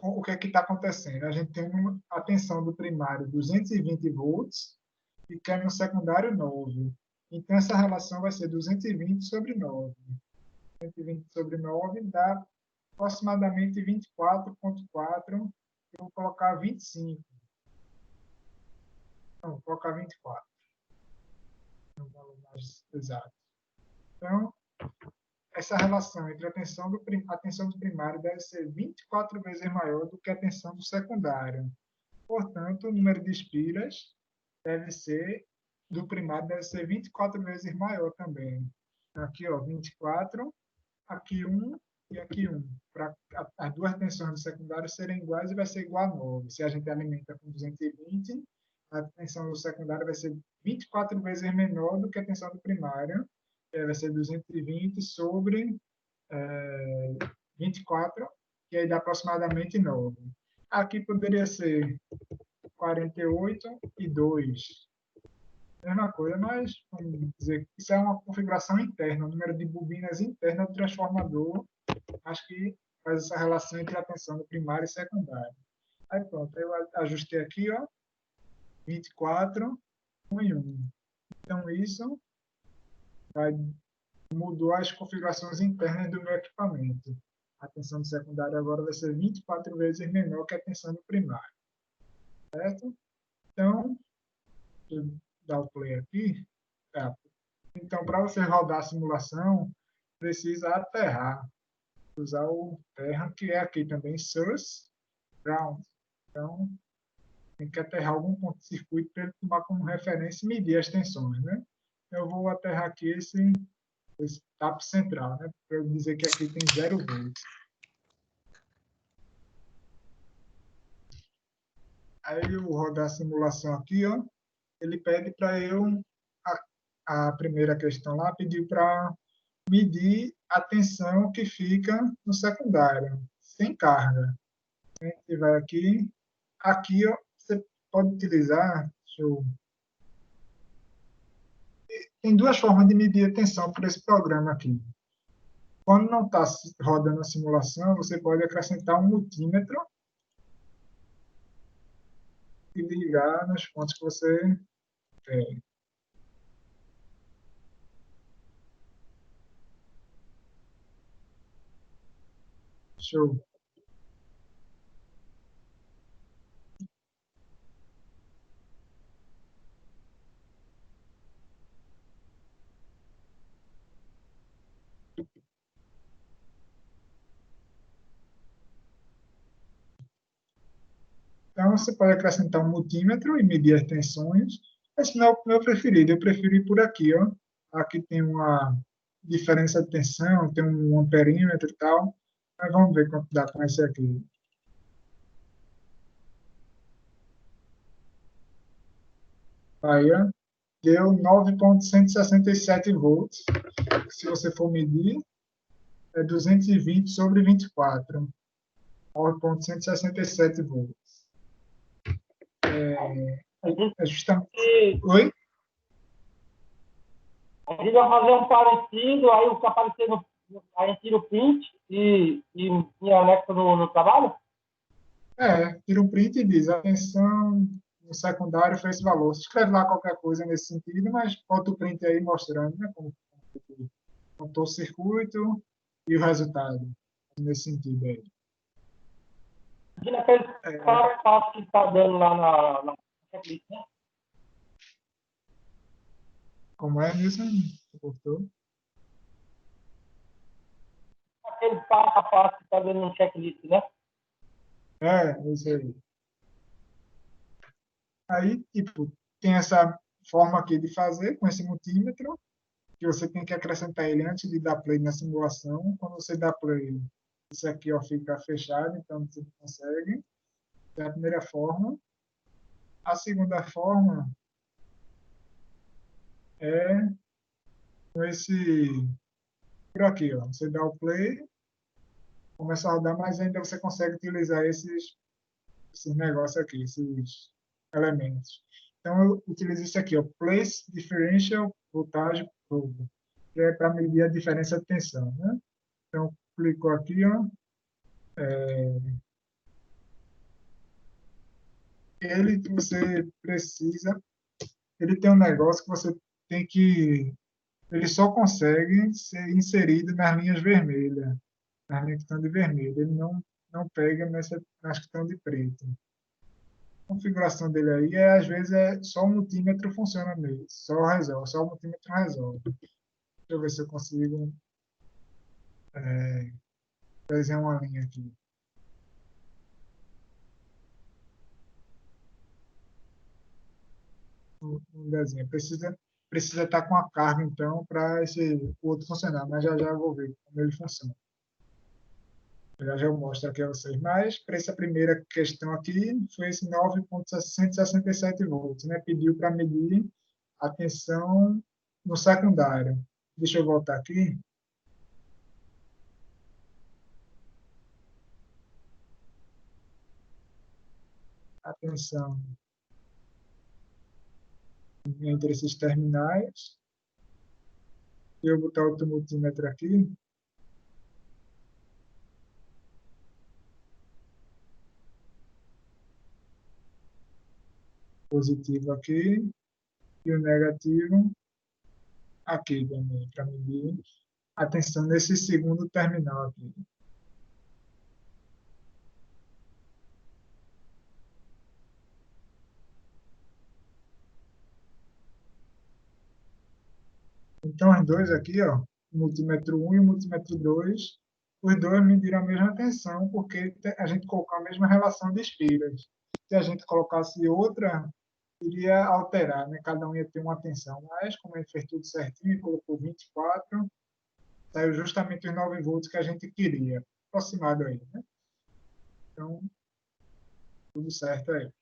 o que é que está acontecendo? A gente tem a tensão do primário 220 volts e quer no secundário 9. Então, essa relação vai ser 220 sobre 9. 220 sobre 9 dá aproximadamente 24,4. Eu vou colocar 25. Não, vou colocar 24. É um valor mais exato. Então, essa relação entre a tensão do primário deve ser 24 vezes maior do que a tensão do secundário. Portanto, o número de espiras do primário deve ser 24 vezes maior também. Aqui, ó, 24, aqui 1 e aqui 1. Para as duas tensões do secundário serem iguais, vai ser igual a 9. Se a gente alimenta com 220, a tensão do secundário vai ser 24 vezes menor do que a tensão do primário. Vai ser 220 sobre 24, que aí dá aproximadamente 9. Aqui poderia ser 48 e 2. Mesma coisa, mas vamos dizer que isso é uma configuração interna, o número de bobinas interna do transformador, acho que faz essa relação entre a tensão do primário e secundário. Aí pronto, eu ajustei aqui, ó, 24, 1 e 1. Então isso mudou as configurações internas do meu equipamento. A tensão do secundário agora vai ser 24 vezes menor que a tensão do primário. Certo? Então, deixa eu dar o play aqui. Então, para você rodar a simulação, precisa aterrar. Usar o terra, que é aqui também, source, ground. Então, tem que aterrar algum ponto de circuito para ele tomar como referência e medir as tensões, né? Eu vou aterrar aqui esse tap central, né? Para eu dizer que aqui tem 0 volts. Aí eu rodar a simulação aqui, ó. Ele pede para eu, a primeira questão lá, pediu para medir a tensão que fica no secundário, sem carga. A gente vai aqui ó, você pode utilizar, tem duas formas de medir a tensão por esse programa aqui. Quando não está rodando a simulação, você pode acrescentar um multímetro e ligar nos pontos que você quer. Show. Então, você pode acrescentar um multímetro e medir as tensões. Esse não é o meu preferido. Eu prefiro ir por aqui, ó. Aqui tem uma diferença de tensão, tem um amperímetro e tal. Mas vamos ver quanto dá com esse aqui. Aí, ó, deu 9,167 volts. Se você for medir, é 220 sobre 24. 9,167 volts. É justamente... Oi? A gente vai fazer um parecido, aí o que aparecer a gente tira o print e anexa no trabalho? Tira um print e diz, atenção, no secundário foi esse valor. Se escreve lá qualquer coisa nesse sentido, mas bota o print aí mostrando, né, como montou o circuito e o resultado, nesse sentido aí. Aqui naquele passo que está dando lá na checklist, né? Como é, Nilson? Cortou? Aquele passo a passo que está dando no checklist, né? Isso aí. Aí, tipo, tem essa forma aqui de fazer, com esse multímetro, que você tem que acrescentar ele antes de dar play na simulação. Quando você dá play, isso aqui ó, fica fechado, então você consegue. É a primeira forma. A segunda forma é com esse por aqui, ó. Você dá o play, começa a rodar, mas ainda você consegue utilizar esses negócios aqui, esses elementos. Então, eu utilizo isso aqui, ó, Place Differential Voltage Probe, que é para medir a diferença de tensão, né? Então, clicou aqui, ó, ele que você precisa, ele tem um negócio que você tem que, ele só consegue ser inserido nas linhas vermelhas, nas linhas que estão de vermelho, ele não pega nas que estão de preto. A configuração dele aí às vezes só o multímetro funciona mesmo, só o multímetro resolve. Deixa eu ver se eu consigo Desenhar uma linha aqui. Um desenho. Precisa estar com a carga, então, para esse o outro funcionar, mas já eu vou ver como ele funciona. Já eu mostro aqui a vocês. Mas, para essa primeira questão aqui, foi esse 9,167 volts, né? Pediu para medir a tensão no secundário. Deixa eu voltar aqui. A tensão entre esses terminais. Eu vou botar outro multímetro aqui. Positivo aqui. E o negativo aqui também, para medir a tensão nesse segundo terminal aqui. Então, os dois aqui, ó, o multímetro 1 e o multímetro 2, os dois mediram a mesma tensão, porque a gente colocou a mesma relação de espiras. Se a gente colocasse outra, iria alterar, né? Cada um ia ter uma tensão. Mas, como a gente fez tudo certinho, colocou 24, saiu justamente os 9 volts que a gente queria. Aproximado aí, né? Então, tudo certo aí.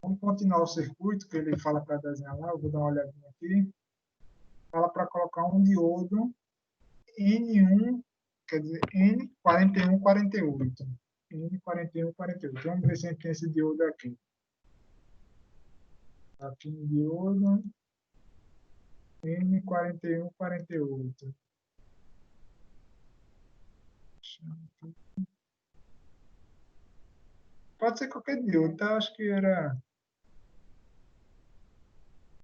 Vamos continuar o circuito que ele fala para desenhar lá. Eu vou dar uma olhadinha aqui. Fala para colocar um diodo N1, quer dizer, N4148. N4148. Vamos ver se a gente tem esse diodo aqui. Aqui no diodo N4148. Pode ser qualquer diodo, tá? Acho que era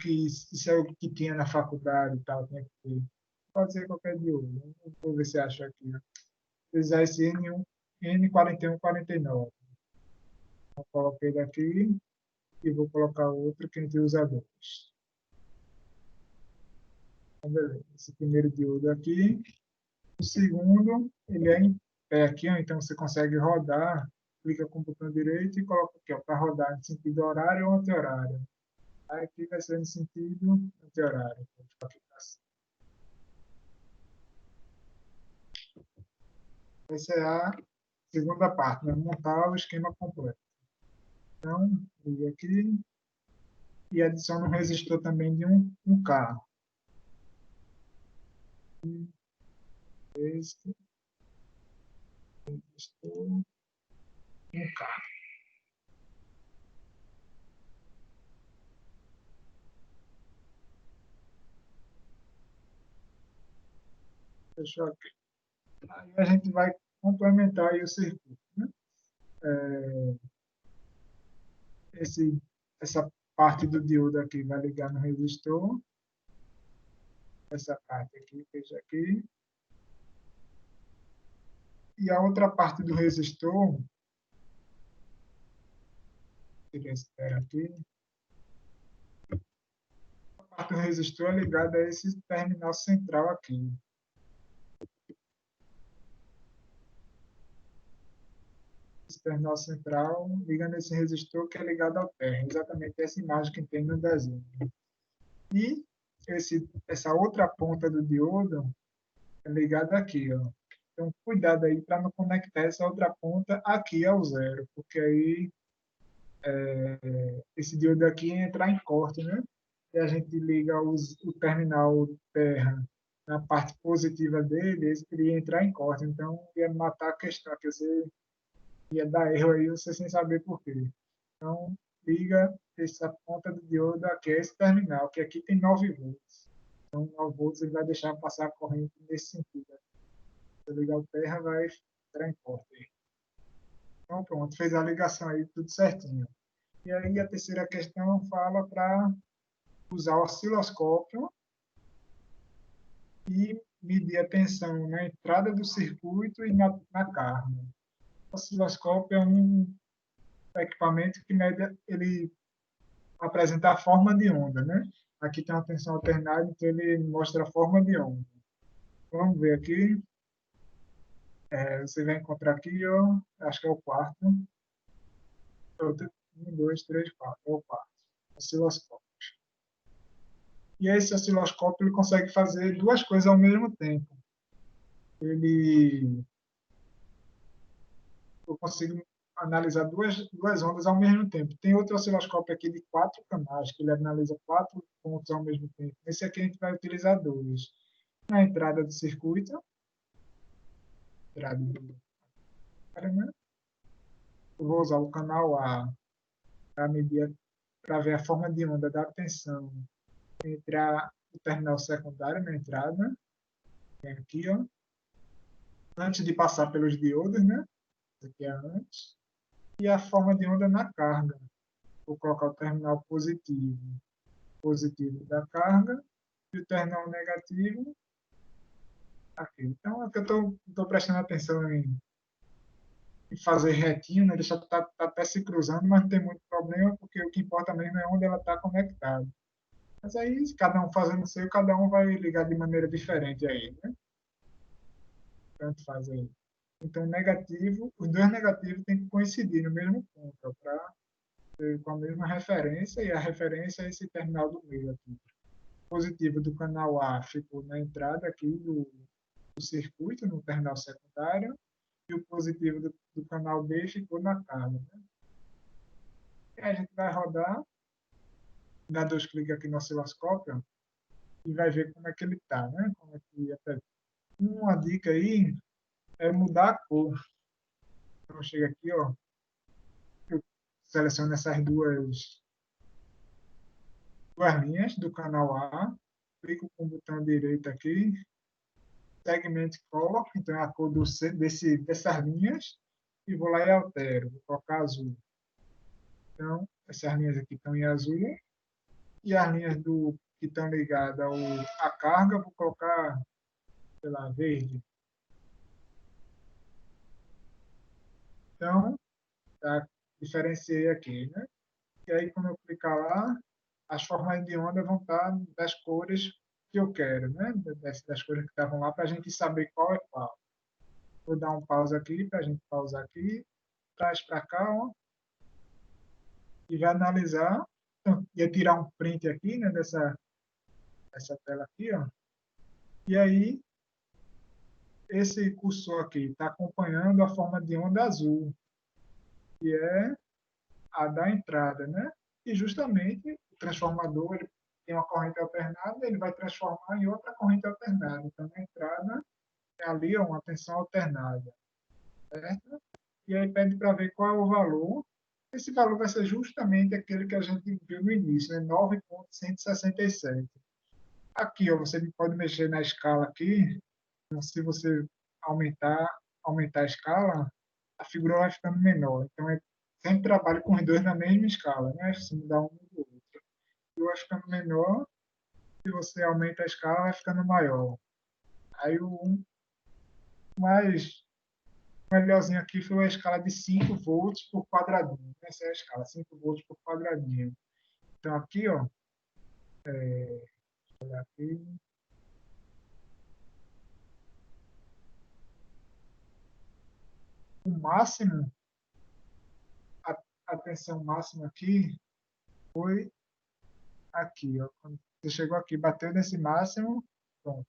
que isso é o que tinha na faculdade e tal, tinha que ter. Pode ser qualquer diodo. Vou ver se acho aqui. Usar esse N1, N4149. Eu coloquei daqui e vou colocar outro que a gente usa dois. Então, beleza. Esse primeiro diodo aqui. O segundo, ele é em pé aqui, ó, então você consegue rodar, clica com o botão direito e coloca aqui para rodar em sentido horário ou anti-horário. Aí aqui vai ser em sentido anti-horário. Essa é a segunda parte, né? Montar o esquema completo. Então, liga aqui e adiciona um resistor também de um K. Este resistor, um K. Fechou aqui. Aí a gente vai complementar aí o circuito, né? Essa parte do diodo aqui vai ligar no resistor. Essa parte aqui, veja aqui. E a outra parte do resistor, espera aqui. A parte do resistor é ligada a esse terminal central aqui. Esse terminal central liga nesse resistor que é ligado ao terra. Exatamente essa imagem que tem no desenho. E essa outra ponta do diodo é ligada aqui, ó. Então, cuidado aí para não conectar essa outra ponta aqui ao zero, porque aí esse diodo aqui ia entrar em corte, né? E a gente liga o terminal terra na parte positiva dele, ele ia entrar em corte. Então, ia matar a questão, que você ia dar erro aí, você sem saber por quê. Então, liga essa ponta do diodo aqui, é esse terminal, que aqui tem 9 volts. Então, 9 volts ele vai deixar passar a corrente nesse sentido. Se eu ligar o terra, vai entrar em corte. Então, pronto, fez a ligação aí, tudo certinho. E aí, a terceira questão fala para usar o osciloscópio e medir a tensão na entrada do circuito e na carga. O osciloscópio é um equipamento que mede, ele apresenta a forma de onda, né? Aqui tem uma tensão alternada, então ele mostra a forma de onda. Vamos ver aqui. Você vai encontrar aqui, ó, acho que é o quarto. Um, dois, três, quatro. É o quarto. Osciloscópio. E esse osciloscópio ele consegue fazer duas coisas ao mesmo tempo. Eu consigo analisar duas ondas ao mesmo tempo. Tem outro osciloscópio aqui de 4 canais, que ele analisa 4 pontos ao mesmo tempo. Esse aqui a gente vai utilizar dois. Na entrada do circuito, entrada do... eu vou usar o canal A para medir, para ver a forma de onda da tensão entre o terminal secundário na entrada, tem aqui, ó, antes de passar pelos diodos, né? Esse aqui é antes. E a forma de onda na carga. Vou colocar o terminal positivo da carga e o terminal negativo aqui. Então, é que eu estou prestando atenção em fazer retinho, né? Deixar tá até se cruzando, mas não tem muito problema, porque o que importa mesmo é onde ela está conectada. Mas aí, cada um fazendo o seu, cada um vai ligar de maneira diferente aí, né? Tanto faz aí. Então, negativo, os dois negativos têm que coincidir no mesmo ponto, para ter com a mesma referência, e a referência é esse terminal do meio aqui. O positivo do canal A ficou na entrada aqui do circuito, no terminal secundário, e o positivo do canal B ficou na carga. Né? E a gente vai rodar, dar 2 cliques aqui no osciloscópio, e vai ver como é que ele está, né? Como é que uma dica aí é mudar a cor. Então, chega aqui, ó, eu seleciono essas duas linhas do canal A, clico com o botão direito aqui, Segment Color, então é a cor dessas linhas, e vou lá e altero, vou colocar azul. Então, essas linhas aqui estão em azul, e as linhas que estão ligadas à carga, vou colocar, sei lá, verde. Então, tá, diferenciei aqui, né? E aí, quando eu clicar lá, as formas de onda vão estar das cores que eu quero, né? Das cores que estavam lá, para a gente saber qual é qual. Vou dar um pause aqui, para a gente pausar aqui, traz para cá, ó, e vai analisar. Então, ia tirar um print aqui, né, dessa tela aqui, ó. E aí, esse cursor aqui está acompanhando a forma de onda azul, que é a da entrada, né? E justamente o transformador ele tem uma corrente alternada, ele vai transformar em outra corrente alternada. Então, na entrada, é ali uma tensão alternada, certo? E aí pede para ver qual é o valor. Esse valor vai ser justamente aquele que a gente viu no início, né? 9,167. Aqui, ó, você pode mexer na escala aqui. Então, se você aumentar, aumentar a escala, a figura vai ficando menor. Então, sempre trabalho com os dois na mesma escala, né? Se mudar um do outro. A figura vai ficando menor, se você aumenta a escala, vai ficando maior. Aí o mais melhorzinho aqui foi a escala de 5 volts por quadradinho. Essa é a escala, 5 volts por quadradinho. Então, aqui, ó, aqui, o máximo, a tensão máxima aqui foi aqui, ó. Quando você chegou aqui, bateu nesse máximo, pronto.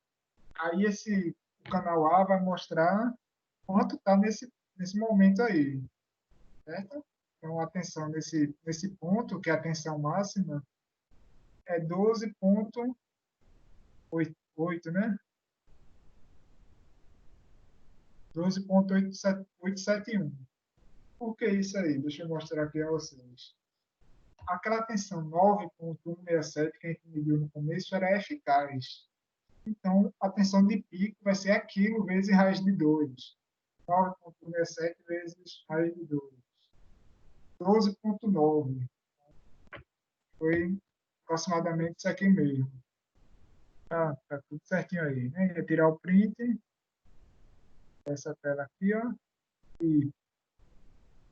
Aí o canal A vai mostrar quanto está nesse momento aí, certo? Então, a tensão nesse ponto, que é a tensão máxima, é 12,8, né? 12,871. Por que isso aí? Deixa eu mostrar aqui a vocês. Aquela tensão 9,167 que a gente mediu no começo era eficaz. Então, a tensão de pico vai ser aquilo vezes raiz de 2. 9,67 vezes raiz de 2. 12,9. Foi aproximadamente isso aqui mesmo. Tá tudo certinho aí, né? Ia tirar o print dessa tela aqui, ó, e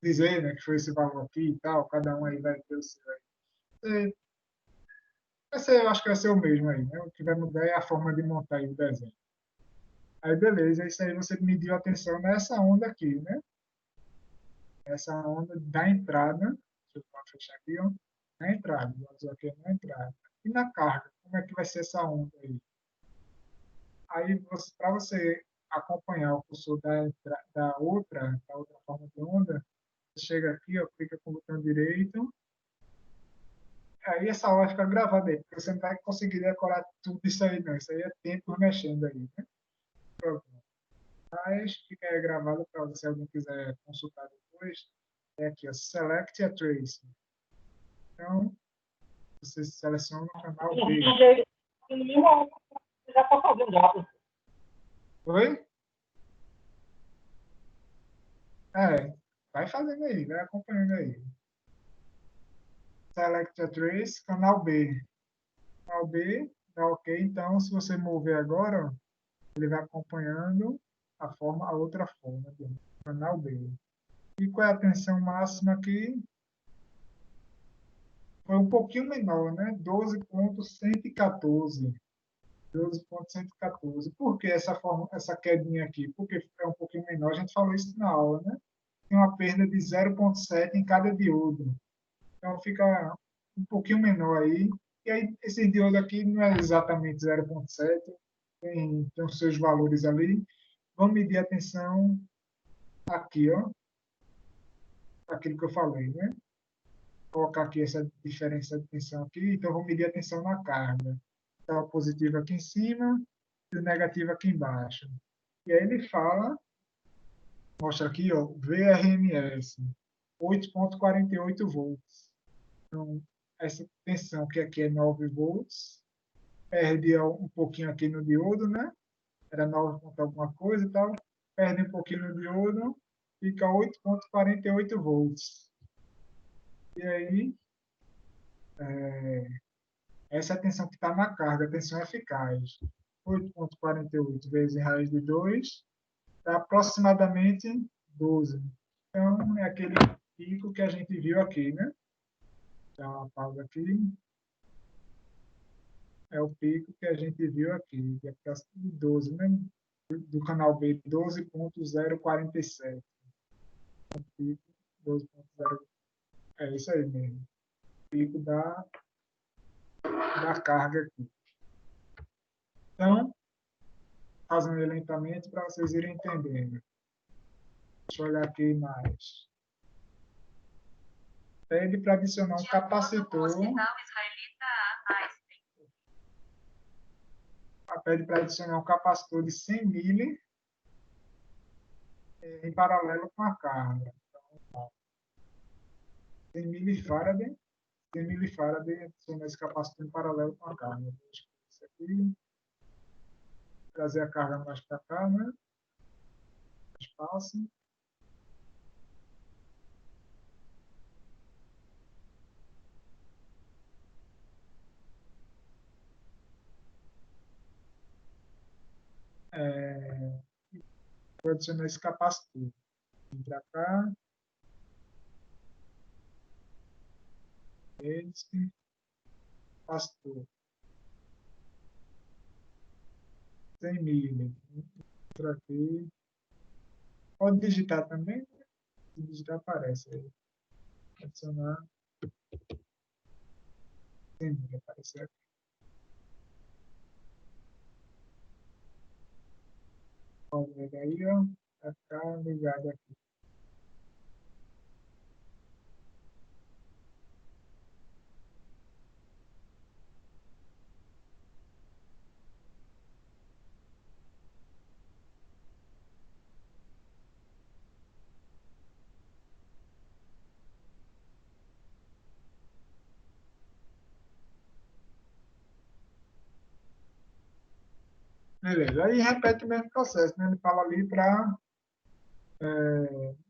dizer, né, que foi esse valor aqui e tal. Cada um aí vai ter o seu aí. eu acho que vai ser o mesmo aí, né? O que vai mudar é a forma de montar aí o desenho. Aí, beleza, isso aí você mediu a tensão nessa onda aqui, né? Essa onda da entrada, deixa eu fechar aqui, ó, na entrada, o azul aqui é na entrada. E na carga, como é que vai ser essa onda aí? Aí, para você acompanhar o cursor da outra forma de onda, você chega aqui, ó, clica com o botão direito, aí essa aula fica gravada aí, porque você não vai conseguir decorar tudo isso aí, não. Isso aí é tempo mexendo aí, né? Pronto. Mas fica aí gravado para você, se alguém quiser consultar depois. É aqui, ó, Select a Trace. Então, você seleciona o canal B. No mesmo ano, você já está fazendo já, professor. Oi? É, vai fazendo aí, vai acompanhando aí. Select a Trace, canal B. Canal B, tá ok. Então, se você mover agora, ó, ele vai acompanhando a outra forma do canal B. E qual é a tensão máxima aqui? Foi um pouquinho menor, né? 12,114. 12,114. Por que essa quedinha aqui? Porque é um pouquinho menor, a gente falou isso na aula, né? Tem uma perda de 0,7 em cada diodo. Então fica um pouquinho menor aí. E aí esse diodo aqui não é exatamente 0,7, tem os seus valores ali. Vamos medir a tensão aqui, ó, aquilo que eu falei, né? Colocar aqui essa diferença de tensão aqui, então vou medir a tensão na carga. Então, o positivo aqui em cima e o negativo aqui embaixo. E aí ele fala, mostra aqui, ó, VRMS, 8,48 volts. Então, essa tensão que aqui é 9 volts, perde um pouquinho aqui no diodo, né? Era 9 ponto alguma coisa e tal, perde um pouquinho no diodo, fica 8,48 volts. E aí, essa é a tensão que está na carga, a tensão eficaz. 8,48 vezes raiz de 2 dá aproximadamente 12. Então, é aquele pico que a gente viu aqui, né? Dá uma pausa aqui. É o pico que a gente viu aqui, de aproximadamente 12, né? Do canal B, 12,047. Pico 12,0. É isso aí mesmo. Pico da carga aqui. Então, fazendo ele lentamente para vocês irem entendendo. Deixa eu olhar aqui mais. Pede para adicionar um capacitor. Pede para adicionar um capacitor de 100 mili em paralelo com a carga. Então, 100 milifarad, 100 milifarad adiciona esse capacitor em paralelo com a carga. Deixa eu isso aqui. Trazer a carga mais para cá, né? Mais fácil. Vou adicionar esse capacitor. Vem para cá. Esse capacitor. 100 mili. Entra aqui. Pode digitar também. Se digitar, aparece aí. Adicionar. 100 mili. Aparecer aqui. Pode ver aí, ó. Vai ficar ligado aqui. Beleza. Aí repete o mesmo processo, né? Ele fala ali para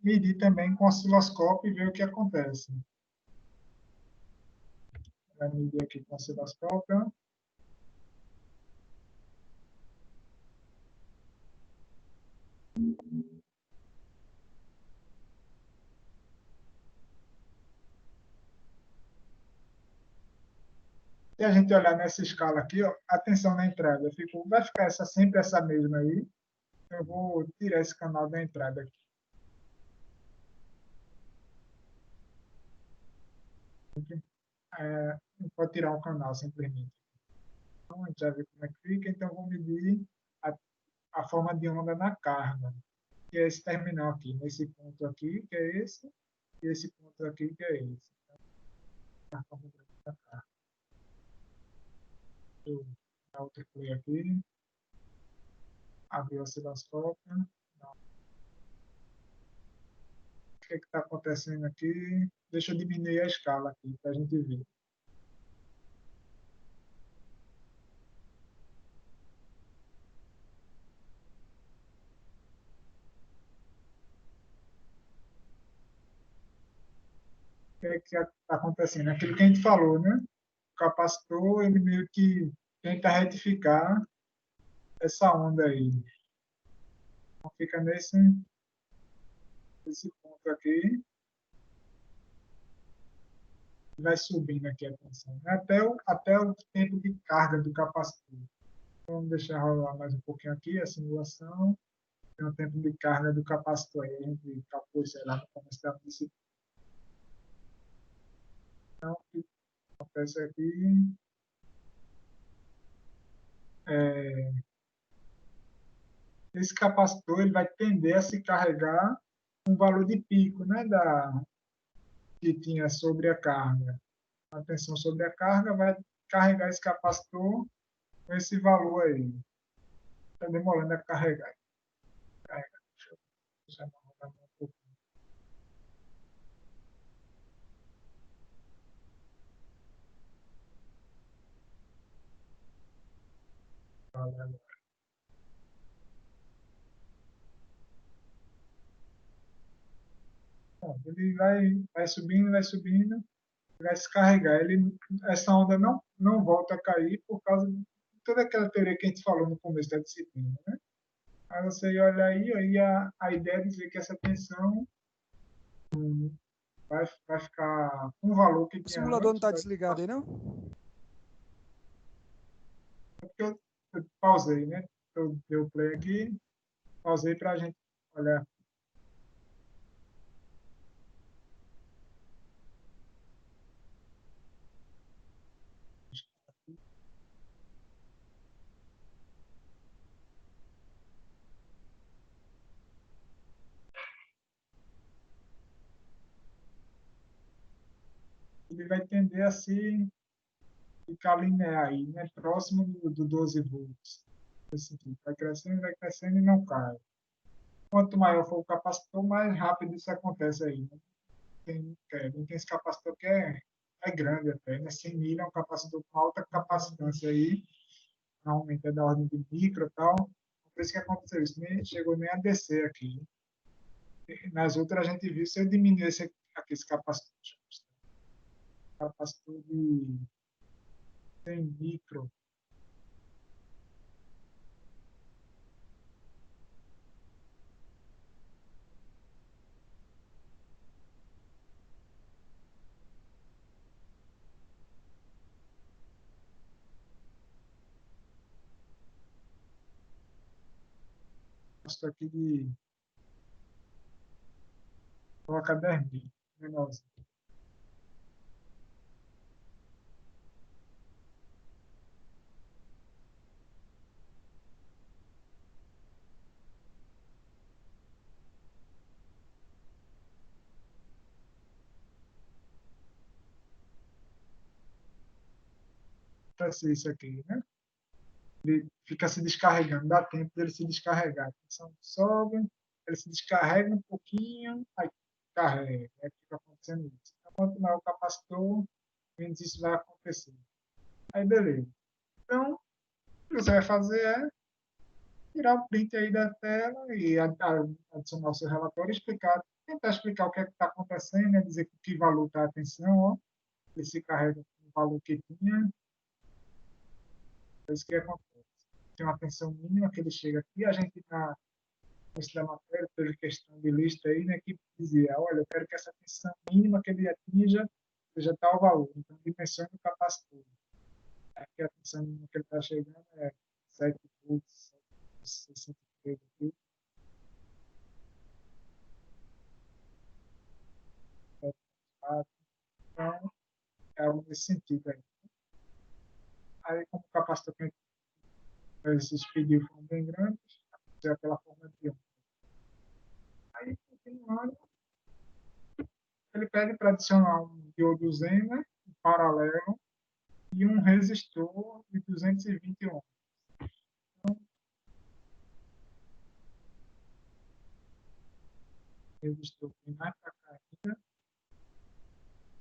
medir também com osciloscópio e ver o que acontece. Vai medir aqui com osciloscópio. Se a gente olhar nessa escala aqui, ó, a tensão na entrada vai ficar sempre essa mesma aí. Eu vou tirar esse canal da entrada aqui. Pode tirar um canal simplesmente. Então, a gente já vê como é que fica. Então, eu vou medir a, a forma de onda na carga, que é esse terminal aqui, nesse ponto aqui, que é esse, e esse ponto aqui, que é esse. Então, a forma da carga. Vou dar outro play aqui. Abrir o osciloscópio. O que está acontecendo aqui? Deixa eu diminuir a escala aqui, para a gente ver. O que está acontecendo? Aquilo que a gente falou, né? O capacitor, ele meio que tenta retificar essa onda aí. Então, fica nesse ponto aqui. Vai subindo aqui a tensão, né? Até o tempo de carga do capacitor. Vamos deixar rolar mais um pouquinho aqui a simulação. Tem o tempo de carga do capacitor aí, a gente calculou, sei lá, no começo da disciplina. Então, o que acontece aqui esse capacitor ele vai tender a se carregar um valor de pico, né, que tinha sobre a carga. A tensão sobre a carga vai carregar esse capacitor com esse valor aí. Está demorando a carregar. Deixa eu já rodar um pouquinho. Bom, ele vai subindo, vai se carregar. Essa onda não volta a cair por causa de toda aquela teoria que a gente falou no começo da disciplina, né? Aí você olha aí a ideia é dizer que essa tensão vai ficar com o valor que O tinha simulador não antes. está desligado aí, não? Eu pausei, né? Eu dei o play aqui, pausei para a gente olhar. Ele vai tender a se ficar linear aí, né? Próximo do 12 volts. Vai crescendo e não cai. Quanto maior for o capacitor, mais rápido isso acontece aí. Né? Tem esse capacitor que é grande até, né? 100 mil é um capacitor com alta capacitância aí, normalmente é da ordem de micro e tal. Por isso que aconteceu isso, nem chegou nem a descer aqui. Nas outras a gente viu, se eu diminuir aqui esse capacitor, capacitor de 100 micro, capacitor aqui de coloca 10 mil, menorzinho. Acontece isso aqui, né? Ele fica se descarregando, dá tempo dele se descarregar. A tensão sobe, ele se descarrega um pouquinho, aí carrega, aí fica acontecendo isso. Então, quanto maior o capacitor, menos isso vai acontecer. Aí, beleza. Então, o que você vai fazer é tirar o print aí da tela e adicionar o seu relatório e tentar explicar o que é que está acontecendo, né? Dizer que valor está a tensão, ó, ele se carrega com o valor que tinha, é isso que acontece. Tem uma tensão mínima que ele chega aqui, a gente está da matéria, teve questão de lista aí, né, que dizia, olha, eu quero que essa tensão mínima que ele atinja seja tal valor, então dimensione o capacitor. Aqui a tensão que ele está chegando é 7 volts, 63 aqui. Então, é algo nesse sentido aí. Aí, como o capacitor que esses pedidos foram bem grandes, é aquela forma de um. Aí, continuando, ele pede para adicionar um diodo Zen, né, em paralelo, e um resistor de 220 ohms. Resistor bem mais para cá ainda,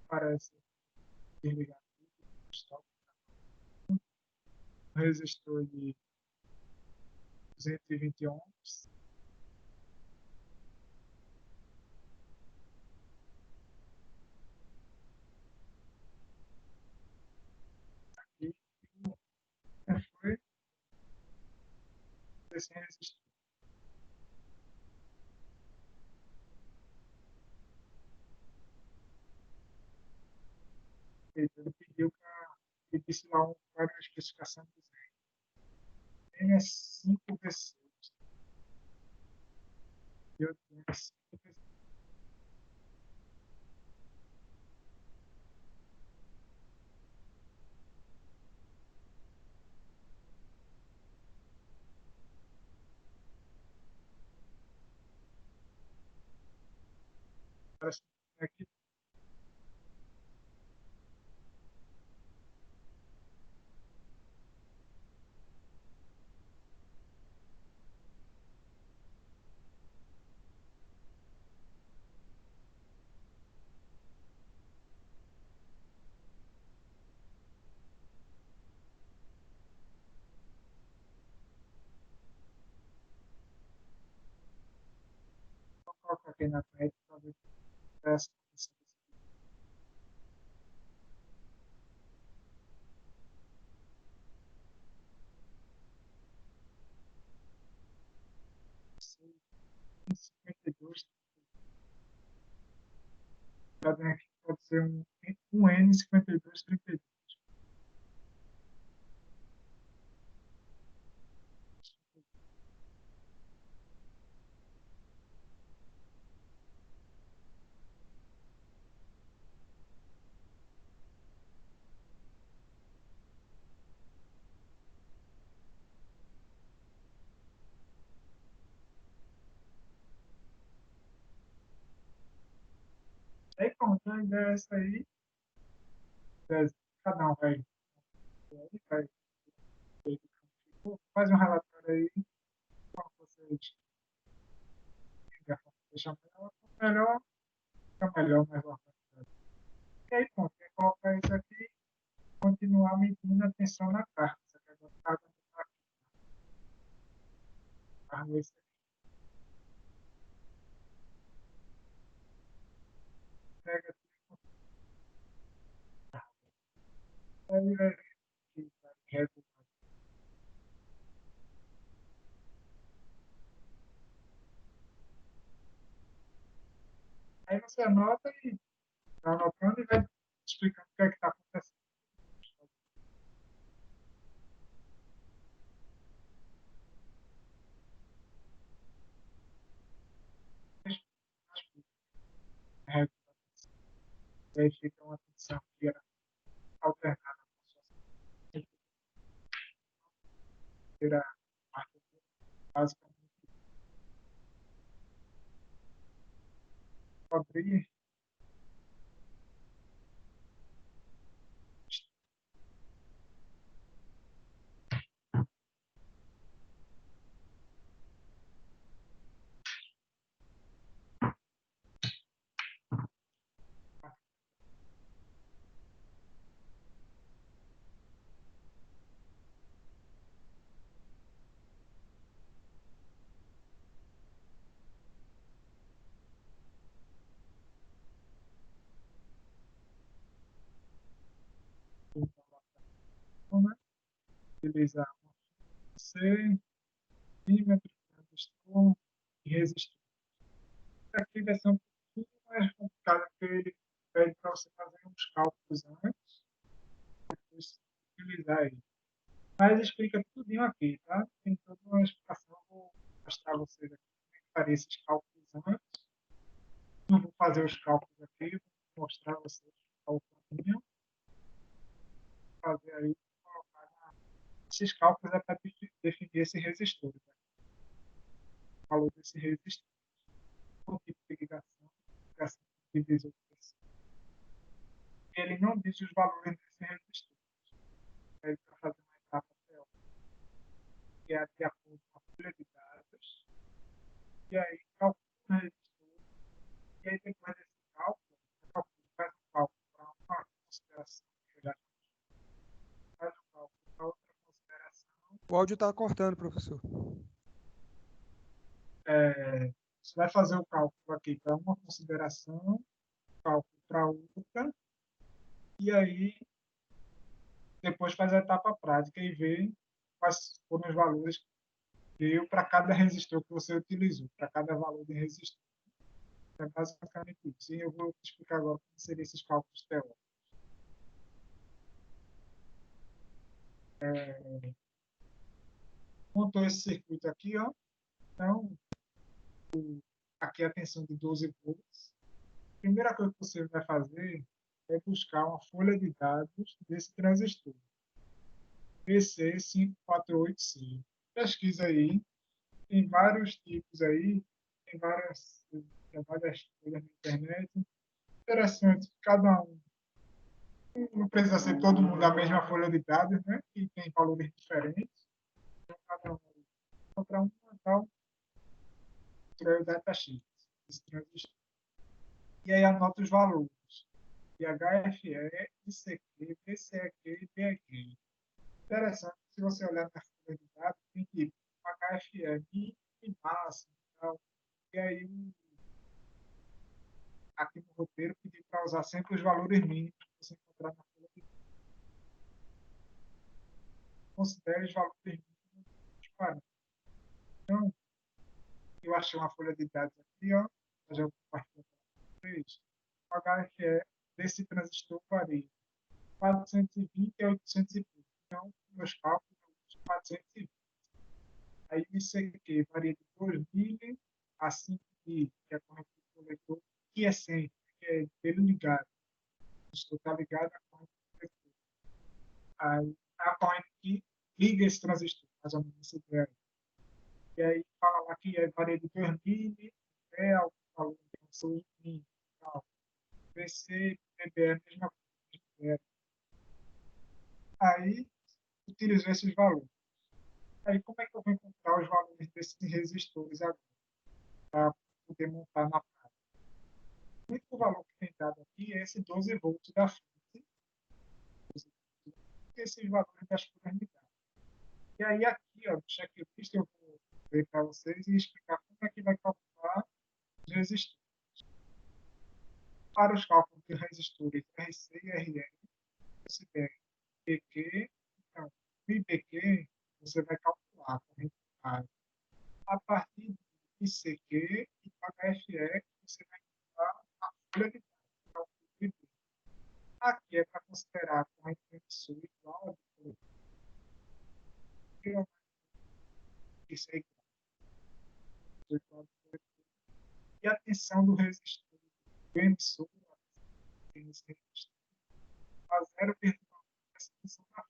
parece desligar tudo, stop. Um resistor de 220 ohms, e foi esse resistor. Ele pediu para ele disse lá qual era a especificação do Zen. Zen é 5V6. Eu tenho 5V6. Parece que aqui vou colocar aqui na frente para ver essa condição. 52. Já tem aqui, pode ser um N5232. Aí pronto, a ideia é essa aí. Cada um vai faz um relatório aí, como vocês deixar melhor, fica melhor, mais organizado. E aí pronto, quem colocar isso aqui, continuar medindo a tensão na carga. Você quer botar a carga isso aqui, pega tudo, aí vai regular. Aí você anota e vai anotando e vai explicando o que é que está acontecendo. Aí fica uma tensão que era alternada com a sua terceira parte, basicamente, abrir né? Utilizar C, milímetro, resistor e resistor. Aqui vai ser um pouquinho mais complicado, porque ele pede para você fazer uns cálculos antes, depois utilizar aí. Mas explica tudinho aqui, tá? Tem toda uma explicação, vou mostrar a vocês aqui como é que faria esses cálculos antes. Não vou fazer os cálculos aqui, vou mostrar a vocês o caminho. Fazer aí, colocar esses cálculos é para definir esse resistor, tá? O valor desse resistor. O tipo de ligação de divisor de pressão. Ele não diz os valores desse resistor. Aí para fazer uma etapa teórica, que é de acordo com a folha de dados, e aí calcula o resistor, e aí depois desse cálculo, faz um cálculo para uma consideração, faz um cálculo para outra consideração. O áudio está cortando, professor. Você vai fazer o cálculo aqui para uma consideração, cálculo para outra, e aí depois faz a etapa prática e vê quais foram os valores que deu para cada resistor que você utilizou, para cada valor de resistor. É basicamente isso. E eu vou te explicar agora como seriam esses cálculos teóricos. Montou esse circuito aqui, ó. Então, aqui a tensão de 12 volts. A primeira coisa que você vai fazer é buscar uma folha de dados desse transistor. PC5485. Pesquisa aí. Tem vários tipos aí. Tem várias coisas na internet. Interessante. Cada um. Não precisa ser todo mundo a mesma folha de dados, né? Que tem valores diferentes. Então, cada um encontrar um tal o datasheet desse transistor. E aí anota os valores de HFE, ICQ, PCEQ e BEQ. Interessante, se você olhar na folha de dados, tem tipo HFE mínimo e máximo e tal. E aí, aqui no roteiro, pedi para usar sempre os valores mínimos que você encontrar na folha de dados. Considere os valores mínimos dos parâmetros. Então, eu achei uma folha de dados aqui, ó. Eu já vou compartilhar com vocês. O HFE desse transistor varia 420 a 800 e pouco. Então, meus cálculos são 420. Aí o ICQ varia de 2.000 a 5.000, que é a corrente do coletor, que é sempre, que é dele ligado. O transistor está ligado à corrente do coletor. Aí, a corrente que liga esse transistor, mais ou menos essa ideia. E aí fala lá que varia de 2.000 até ao valor de pessoas mínimo. PC, PBE, mesma coisa. Aí, utilizou esses valores. Aí, como é que eu vou encontrar os valores desses resistores agora, para poder montar na prática? O único valor que tem dado aqui é esse 12 volts da fonte, e esses valores das folhas de dados. E aí, aqui, ó, no checklist, eu vou ver para vocês e explicar como é que vai calcular os resistores. Para os cálculos de resistores RC e RL, você tem PQ, então, no IPQ, você vai calcular a corrente a partir do ICQ e HFE, você vai encontrar a folha de dados. Aqui é para considerar a corrente emissora igual a de coletor. Isso é igual. E a tensão do resistor do emissor nesse resistor a 0,1 essa tensão da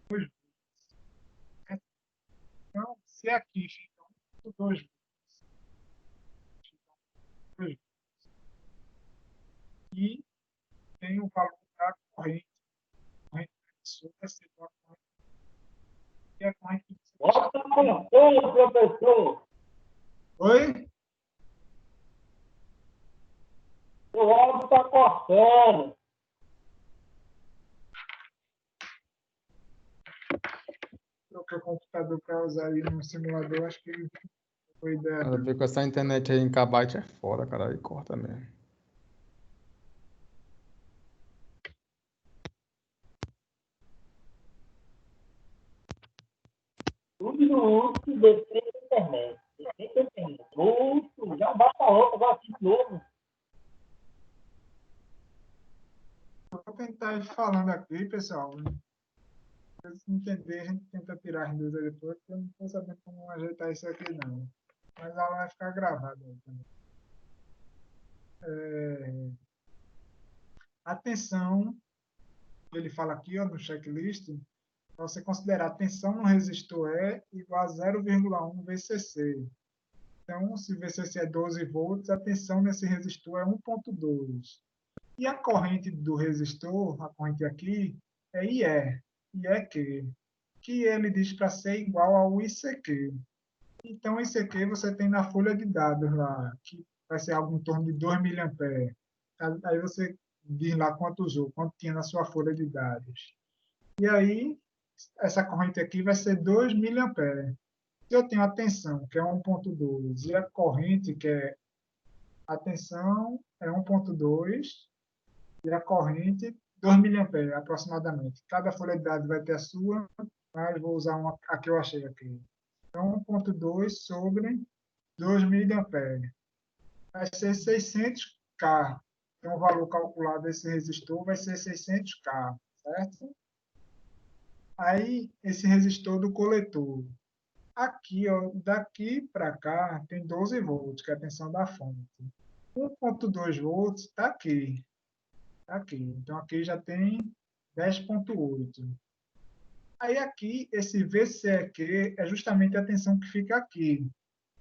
fonte. Então, se aqui fica 2 volts, e tem o valor da corrente emissora ser a corrente, e a corrente que você Olha, professor! Oi? O áudio está cortando. Trocar o computador para usar aí no simulador, acho que foi ideia. Ela vê com essa internet aí em kbyte é foda, cara, aí corta mesmo. Tudo no uso depende da internet. Depende da internet. Uso, já basta a roupa, agora aqui de novo. está falando aqui, pessoal, se entender, a gente tenta tirar as dúvidas depois, porque eu não estou sabendo como ajeitar isso aqui, não. Mas ela vai ficar gravada aí também. Atenção, ele fala aqui, ó, no checklist, para você considerar a tensão no resistor E igual a 0,1 VCC. Então, se VCC é 12 volts, a tensão nesse resistor é 1,2. E a corrente do resistor, a corrente aqui, é IE. IE que ele diz para ser igual ao ICQ. Então, ICQ você tem na folha de dados lá, que vai ser algo em torno de 2 miliamperes. Aí você diz lá quanto usou, quanto tinha na sua folha de dados. E aí, essa corrente aqui vai ser 2 miliamperes. Se eu tenho a tensão, que é 1,2, e a corrente, que é a tensão, é 1,2, e a corrente, 2 miliamperes aproximadamente. Cada folha de dados vai ter a sua, mas vou usar uma, a que eu achei aqui. Então, 1,2 sobre 2 miliamperes. Vai ser 600K. Então, o valor calculado desse resistor vai ser 600K, certo? Aí, esse resistor do coletor. Aqui, ó, daqui para cá, tem 12 volts, que é a tensão da fonte. 1,2 volts está aqui. Tá aqui. Então, aqui já tem 10,8. Aí, aqui, esse VCEQ é justamente a tensão que fica aqui.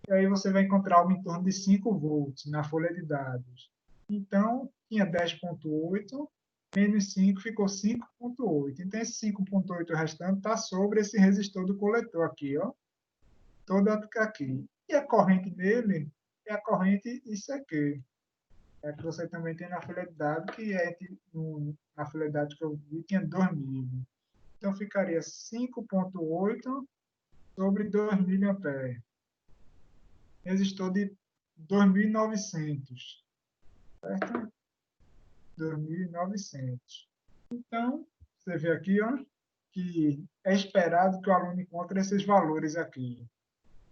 E aí você vai encontrar algo em torno de 5 volts na folha de dados. Então, tinha 10,8, menos 5 ficou 5,8. Então, esse 5,8 restante está sobre esse resistor do coletor aqui, ó. Todo aqui. E a corrente dele é a corrente ICQ. É que você também tem na folha de dados, que é na folha de dados que eu vi, tinha 2.000. Então, ficaria 5,8 sobre 2 miliamperes. Resistor de 2.900, certo? 2.900. Então, você vê aqui, ó, que é esperado que o aluno encontre esses valores aqui.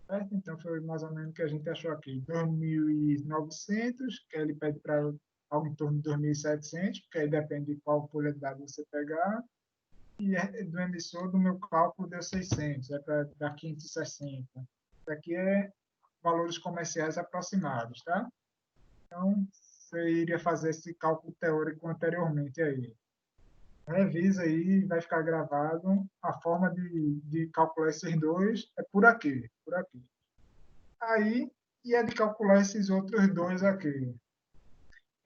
Certo? Então, foi mais ou menos o que a gente achou aqui. 2.900, que ele pede para algo em torno de 2.700, porque aí depende de qual folha de dados você pegar. E do emissor, do meu cálculo, deu 600, é para dar 560. Isso aqui é valores comerciais aproximados, tá? Então, você iria fazer esse cálculo teórico anteriormente aí. Revisa aí, vai ficar gravado. A forma de calcular esses dois é por aqui, por aqui. Aí, e é de calcular esses outros dois aqui.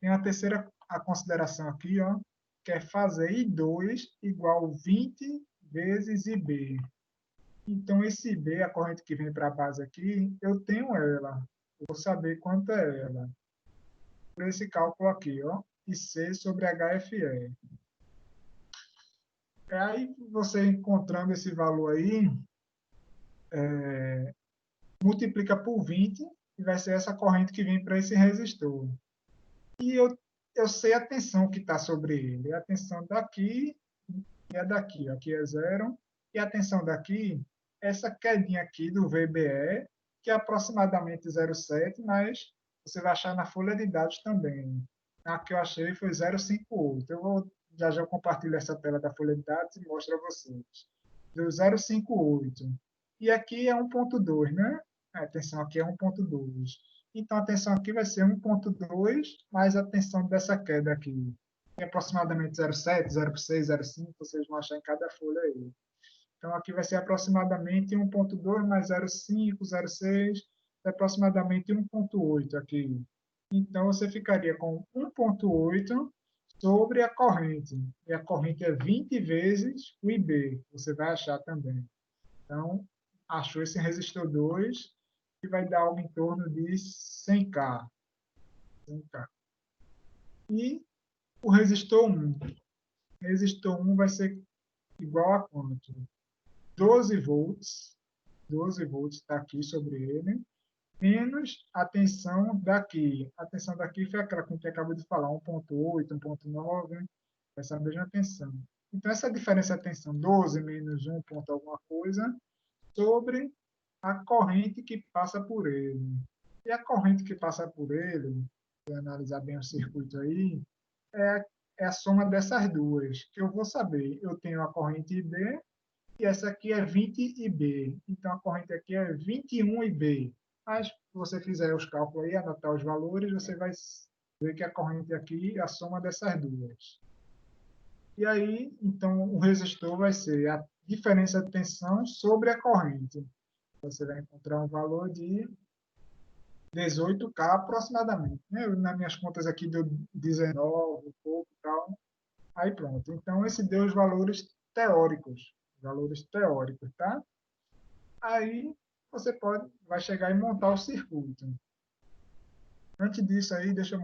Tem a terceira a consideração aqui, ó, que é fazer I2 igual 20 vezes IB. Então, esse IB, a corrente que vem para a base aqui, eu tenho ela. Eu vou saber quanto é ela. Por esse cálculo aqui, ó, IC sobre HFE. Aí, você encontrando esse valor aí, multiplica por 20 e vai ser essa corrente que vem para esse resistor. E eu sei a tensão que está sobre ele. A tensão daqui e a daqui. Aqui é 0. E a tensão daqui, essa quedinha aqui do VBE, que é aproximadamente 0,7, mas você vai achar na folha de dados também. A que eu achei foi 0,58. Já já compartilho essa tela da folha de dados e mostro a vocês. Deu 0,58. E aqui é 1,2, né? A tensão aqui é 1,2. Então, a tensão aqui vai ser 1,2 mais a tensão dessa queda aqui. É aproximadamente 0,7, 0,6, 0,5, vocês vão achar em cada folha aí. Então, aqui vai ser aproximadamente 1,2 mais 0,5, 0,6, é aproximadamente 1,8 aqui. Então, você ficaria com 1,8 sobre a corrente. E a corrente é 20 vezes o IB, você vai achar também. Então, achou esse resistor 2, que vai dar algo em torno de 100K. 100K. E o resistor 1. O resistor 1 vai ser igual a quanto? 12 volts. 12 volts está aqui sobre ele. Menos a tensão daqui. A tensão daqui foi aquela que a gente acabou de falar, 1,8, 1,9, essa mesma tensão. Então, essa diferença de tensão, 12 menos 1 ponto alguma coisa, sobre a corrente que passa por ele. E a corrente que passa por ele, se analisar bem o circuito aí, é é a soma dessas duas, que eu vou saber. Eu tenho a corrente IB e essa aqui é 20 IB. Então, a corrente aqui é 21 IB. Mas, se você fizer os cálculos aí, anotar os valores, você vai ver que a corrente aqui é a soma dessas duas. E aí, então, o resistor vai ser a diferença de tensão sobre a corrente. Você vai encontrar um valor de 18K aproximadamente. Né? Nas minhas contas aqui deu 19, um pouco e tal. Aí pronto. Então, esse deu os valores teóricos. Valores teóricos, tá? Aí você vai chegar e montar o circuito. Antes disso aí, deixa eu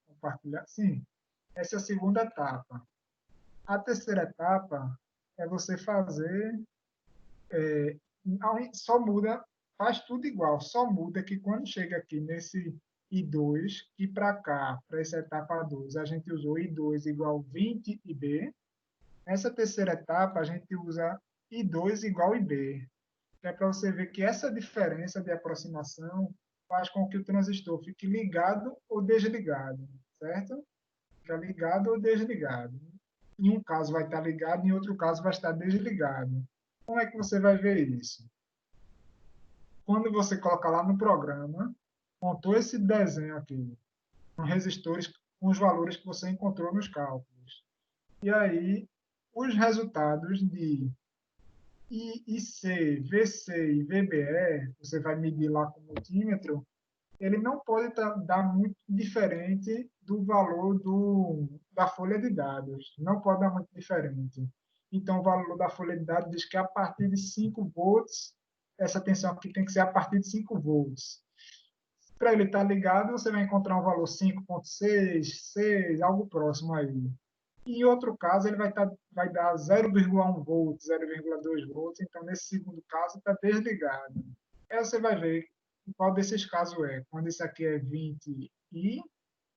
compartilhar. Sim, essa é a segunda etapa. A terceira etapa é você fazer, só muda, faz tudo igual, só muda que quando chega aqui nesse I2, que para cá, para essa etapa 2, a gente usou I2 igual 20 IB, nessa terceira etapa a gente usa I2 igual IB, que é para você ver que essa diferença de aproximação faz com que o transistor fique ligado ou desligado, certo? Fica ligado ou desligado. Em um caso vai estar ligado, em outro caso vai estar desligado. Como é que você vai ver isso? Quando você coloca lá no programa, montou esse desenho aqui, com resistores, com os valores que você encontrou nos cálculos. E aí, os resultados de IC, VC e VBE, você vai medir lá com o multímetro, ele não pode dar muito diferente do valor da folha de dados. Não pode dar muito diferente. Então, o valor da folha de dados diz que a partir de 5 volts, essa tensão aqui tem que ser a partir de 5 volts. Para ele estar ligado, você vai encontrar um valor 5,6, 6, algo próximo aí. Em outro caso, ele vai dar 0,1 volts, 0,2 volts. Então, nesse segundo caso, está desligado. Aí você vai ver qual desses casos é. Quando isso aqui é 20I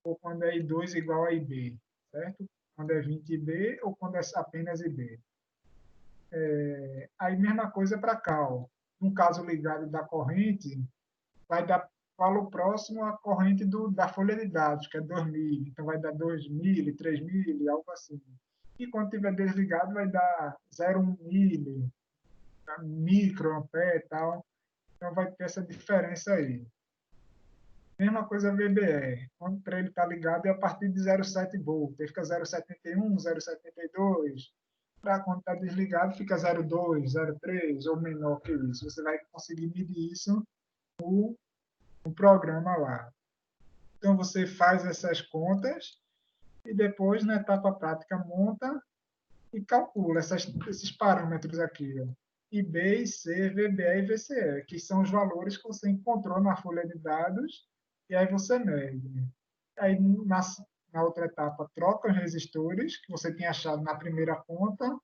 ou quando é I2 igual a IB, certo? Quando é 20IB ou quando é apenas IB. Aí, mesma coisa para cá. Ó. No caso ligado da corrente, vai dar valor próximo à corrente da folha de dados, que é 2.000. Então, vai dar 2.000, 3.000, algo assim. E quando estiver desligado, vai dar 0,1 milho, microampere e tal. Então, vai ter essa diferença aí. Mesma coisa VBE. Quando para ele estar ligado é a partir de 0,7 volts. Ele fica 0,71, 0,72. Para quando está desligado, fica 0,2, 0,3 ou menor que isso. Você vai conseguir medir isso no programa lá. Então, você faz essas contas e depois, na etapa prática, monta e calcula esses parâmetros aqui. Ó. IB, IC, VBE e VCE, que são os valores que você encontrou na folha de dados, e aí você mede. Aí, na outra etapa, troca os resistores que você tinha achado na primeira conta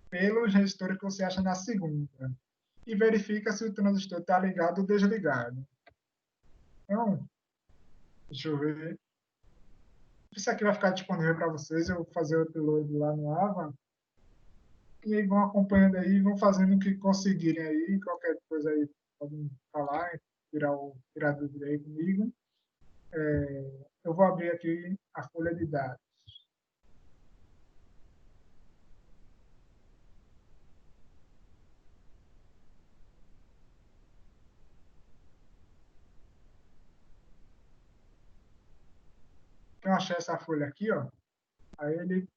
pelos resistores que você acha na segunda. E verifica se o transistor está ligado ou desligado. Então, deixa eu ver. Isso aqui vai ficar disponível para vocês. Eu vou fazer o upload lá no AVA. E aí vão acompanhando aí, vão fazendo o que conseguirem aí. Qualquer coisa aí podem falar, tirar dúvida aí comigo. Eu vou abrir aqui a folha de dados. Então, eu achei essa folha aqui, ó. Aí ele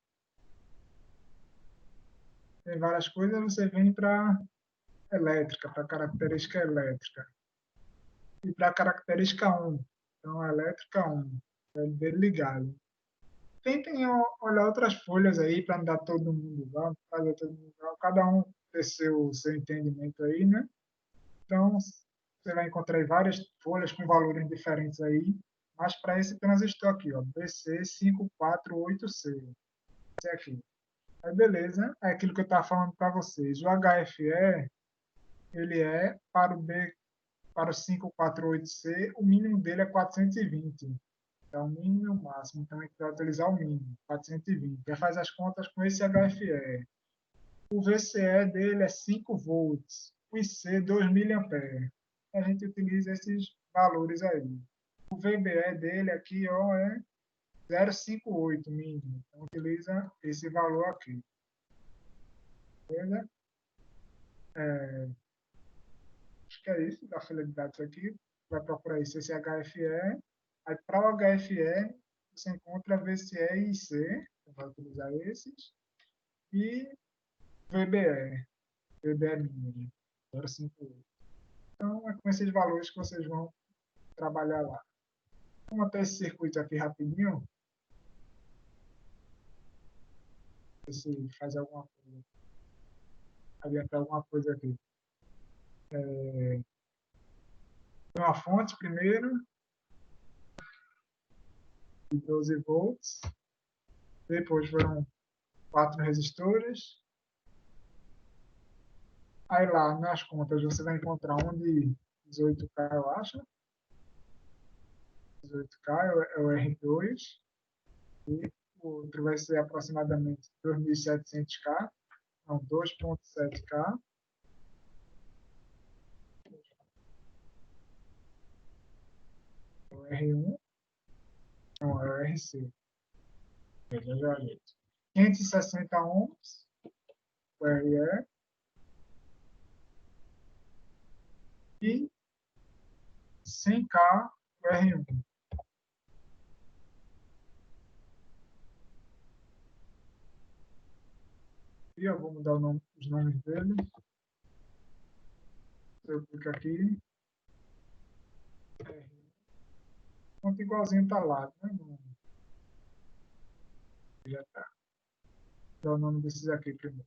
tem várias coisas, você vem para elétrica, para característica elétrica. E para característica 1. Então, a elétrica 1, é dele ligado. Tentem olhar outras folhas aí para não dar todo mundo igual, fazer todo mundo igual. Cada um ter seu entendimento aí, né? Então, você vai encontrar aí várias folhas com valores diferentes aí, mas para esse transistor aqui, ó, BC548C. Esse aqui. Aí, beleza. É aquilo que eu estava falando para vocês. O HFE, ele é para o 548C, o mínimo dele é 420. É o mínimo e o máximo. Então, a gente vai utilizar o mínimo, 420. Aí faz as contas com esse HFE. O VCE dele é 5 volts. O IC, 2 miliamperes. A gente utiliza esses valores aí. O VBE dele aqui ó, é 0,58 mínimo. Então, utiliza esse valor aqui. Beleza? Acho que é isso, da fila de dados aqui. Vai procurar isso, esse HFE. Aí, para o HFE, você encontra VCE e IC. Vai utilizar esses. E VBE. VBE mínimo. 0,58. Então, é com esses valores que vocês vão trabalhar lá. Vamos até esse circuito aqui rapidinho. Ver se faz alguma coisa. Adiantar alguma coisa aqui. Tem uma fonte primeiro, de 12 volts. Depois foram 4 resistores. Aí lá nas contas você vai encontrar um de 18K, eu acho. 18K é o R2. E o outro vai ser aproximadamente 2.700K. Não, 2.7K. É o R1. Não, é o RC. Veja já, gente. 560 ohms. O RE. E 100K o R1. E eu vou mudar os nomes dele. Eu clico aqui. Ponto igualzinho está lá, né? Já está. Vou dar o nome desses aqui primeiro.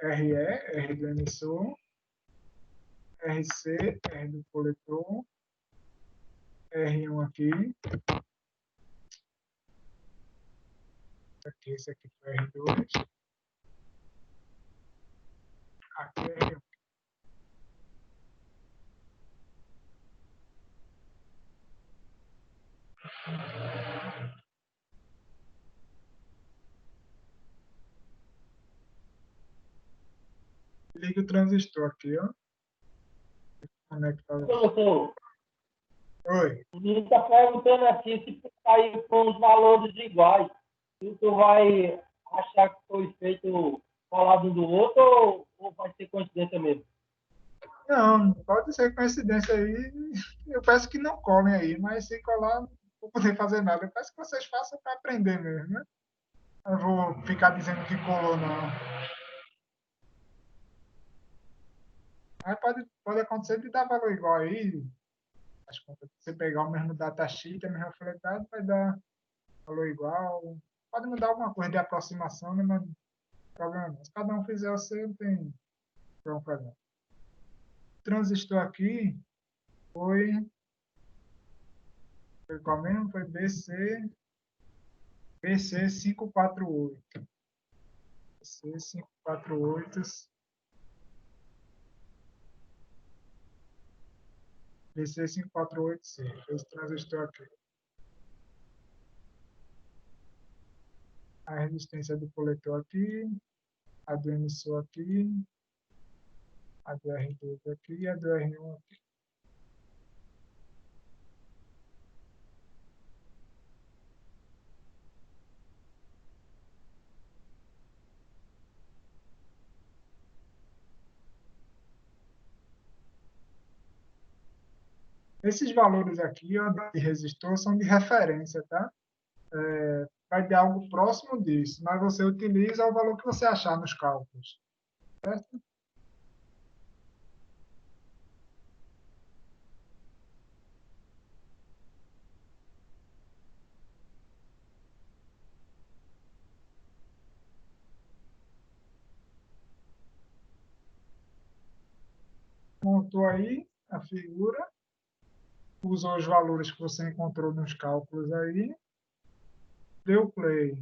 RE, R do emissor. RC, R do coletor. R1 aqui. Esse aqui foi R2. Aqui é R1. Liga o transistor aqui, ó. Conectado. Professor, Oi. a gente está perguntando aqui se tu sair com os valores iguais, se tu vai achar que foi feito colado um do outro ou vai ser coincidência mesmo? Não, pode ser coincidência aí. Eu peço que não colhem aí, mas se colar, não vou poder fazer nada. Eu peço que vocês façam para aprender mesmo, né? Eu vou ficar dizendo que colou, não. Aí pode acontecer de dar valor igual aí. As contas, se você pegar o mesmo datasheet, a mesma filetade, vai dar valor igual. Pode mudar alguma coisa de aproximação, né? Mas não tem problema não. Se cada um fizer o seu, não tem problema não. O transistor aqui foi qual mesmo? Foi BC548. BC548. BC548C. Esse transistor aqui. A resistência do coletor aqui, a do emissor aqui, a do R2 aqui e a do R1 aqui. Esses valores aqui, ó, de resistor, são de referência, tá? Vai dar algo próximo disso, mas você utiliza o valor que você achar nos cálculos, certo? Montou aí a figura, usou os valores que você encontrou nos cálculos aí, deu play.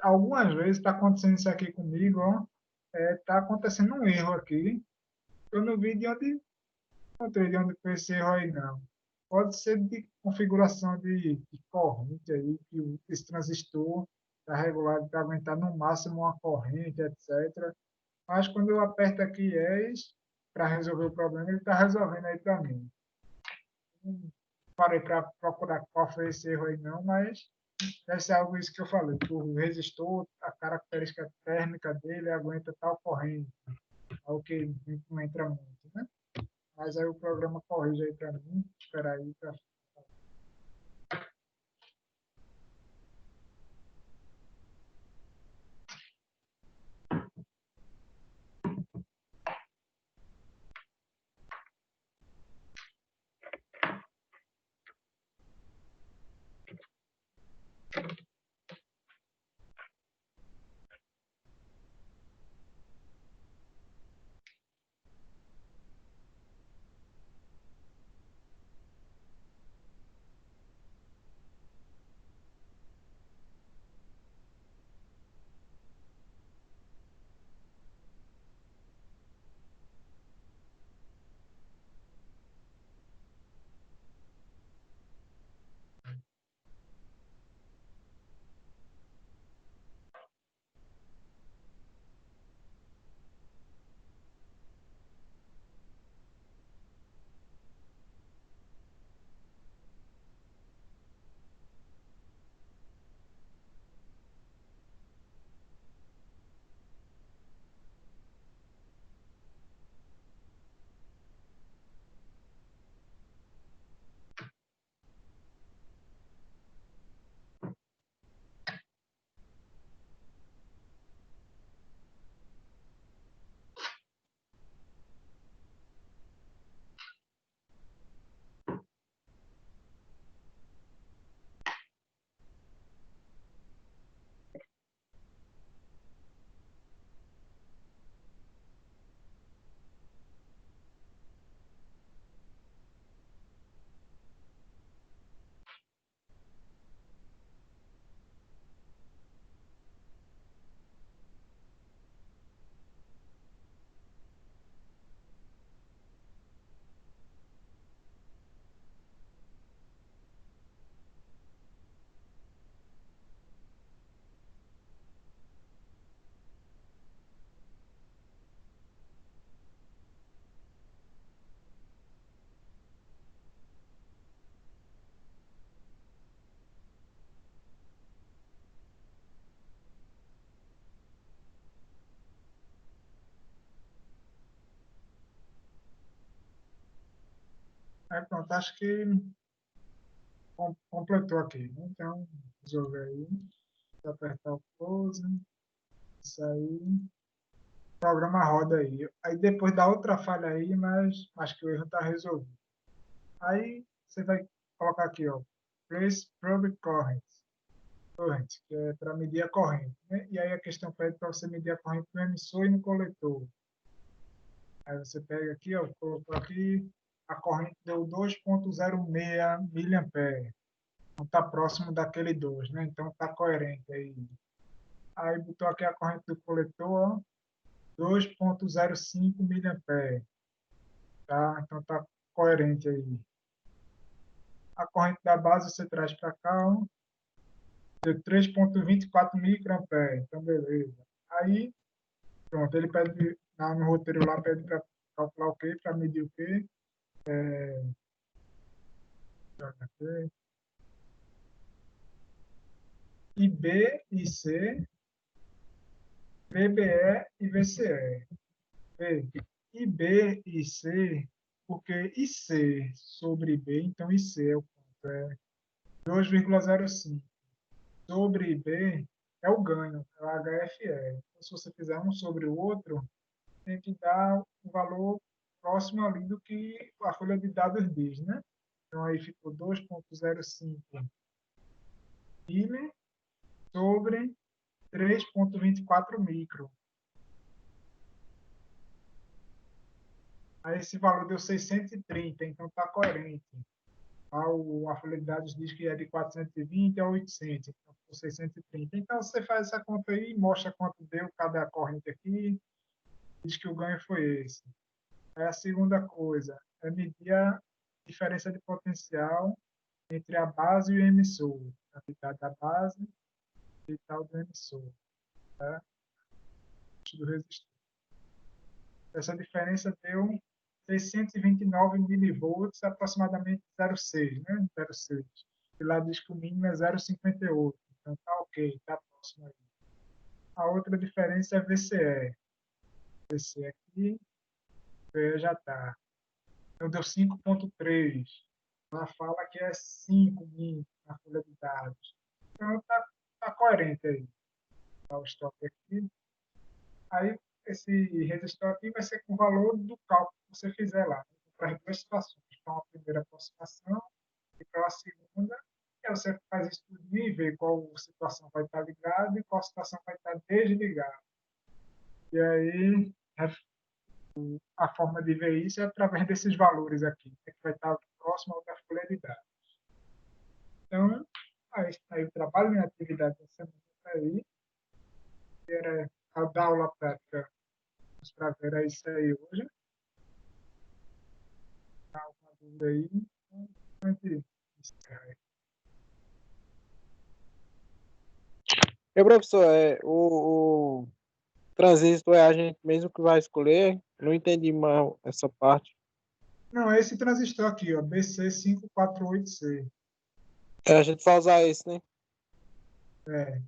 Algumas vezes está acontecendo isso aqui comigo, ó. Está acontecendo um erro aqui. Eu não vi de onde encontrei de onde foi esse erro aí, não. Pode ser de configuração de corrente aí, que esse transistor está regulado para aguentar no máximo uma corrente, etc. Mas quando eu aperto aqui ES para resolver o problema, ele está resolvendo aí para mim. Não parei para procurar qual foi esse erro aí, não, mas deve ser algo isso que eu falei, que o resistor, a característica térmica dele aguenta tal corrente, algo que não entra muito, né? Mas aí o programa corrige aí para mim, espera aí, pra... Aí pronto, acho que completou aqui, né? Então, resolver aí, apertar o close, isso aí, programa roda aí. Aí depois dá outra falha aí, mas acho que o erro está resolvido. Aí você vai colocar aqui, ó, place probe current, que é para medir a corrente, né? E aí a questão pede para você medir a corrente no emissor e no coletor. Aí você pega aqui, ó, colocou aqui, a corrente deu 2,06 miliamperes. Então está próximo daquele 2, né? Então está coerente aí. Aí botou aqui a corrente do coletor, ó, 2,05 miliamperes. Tá? Então está coerente aí. A corrente da base você traz para cá, ó, deu 3,24 microamperes. Então, beleza. Aí, pronto, ele pede, no roteiro lá, pede para calcular o quê? Para medir o quê? IB, IC, VBE e VCE. IB e IC, porque IC sobre IB, então IC é o ponto, é 2,05. Sobre IB é o ganho, é o HFE. Então, se você fizer um sobre o outro, tem que dar um valor próximo ali do que a folha de dados diz, né? Então, aí ficou 2,05 milli sobre 3,24 micro. Aí esse valor deu 630, então está coerente. A folha de dados diz que é de 420 a 800, então ficou 630. Então você faz essa conta aí, mostra quanto deu cada corrente aqui, diz que o ganho foi esse. Aí a segunda coisa é medir a diferença de potencial entre a base e o emissor, a atividade da base e tal do emissor, tá? Do resistor. Essa diferença deu 629 milivolts, aproximadamente 0,6, né? 0,6. E lá diz que o mínimo é 0,58. Então tá ok, tá próximo aí. A outra diferença é VCE. VCE aqui, VE já tá. Então deu 5,3. Ela fala que é 5 mínimo na folha de dados. Então tá coerente aí. Tá o estoque aqui. Aí esse resistor aqui vai ser com o valor do cálculo que você fizer lá. Para as duas situações. Para uma primeira aproximação e para a segunda. E aí você faz isso tudo e vê qual situação vai estar ligada e qual situação vai estar desligada. E aí a forma de ver isso é através desses valores aqui, que vai estar próximo ao da folha de dados. Então, aí o trabalho em atividade da semana aí, que era a da aula prática para ver é isso aí hoje. Tá alguma dúvida aí? Então, a gente encerra aí. Professor, o transistor é a gente mesmo que vai escolher? Não entendi mal essa parte. Não, é esse transistor aqui, ó, BC548C. A gente vai usar esse, né?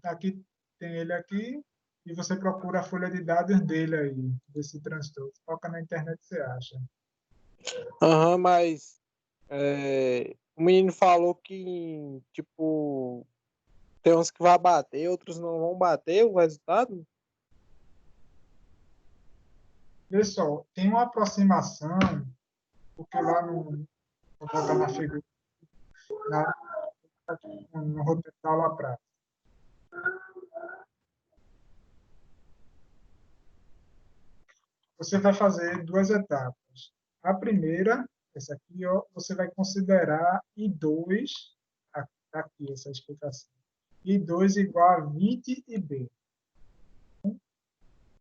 Aqui tem ele aqui, e você procura a folha de dados dele aí, desse transistor. Toca na internet, você acha. Aham, mas o menino falou que, tipo, tem uns que vai bater, outros não vão bater o resultado. Pessoal, tem uma aproximação, porque lá no. Vou botar na figura, na, no roteiro da aula prática. Você vai fazer duas etapas. A primeira, essa aqui, ó, você vai considerar I2, aqui essa explicação, I2 igual a 20 IB.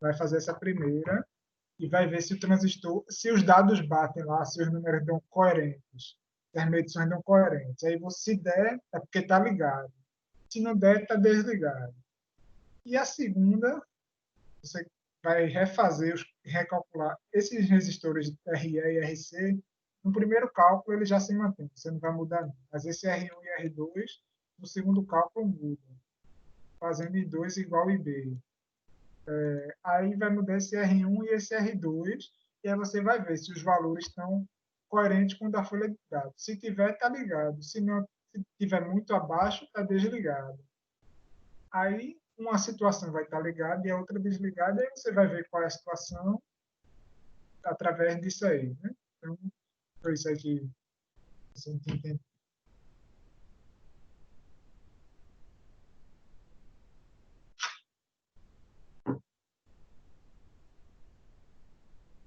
Vai fazer essa primeira e vai ver se o transistor, se os dados batem lá, se os números dão coerentes, se as medições dão coerentes. Aí, se der, é porque está ligado. Se não der, está desligado. E a segunda, você vai recalcular esses resistores RE e RC. No primeiro cálculo, ele já se mantém, você não vai mudar não. Mas esse R1 e R2, no segundo cálculo, muda, fazendo I2 igual a IB. Aí vai mudar esse R1 e esse R2, e aí você vai ver se os valores estão coerentes com o da folha de dados. Se tiver, está ligado. Se não tiver muito abaixo, está desligado. Aí uma situação vai estar ligada e a outra desligada, e aí você vai ver qual é a situação através disso aí. Né? Então, foi isso aí que você entende.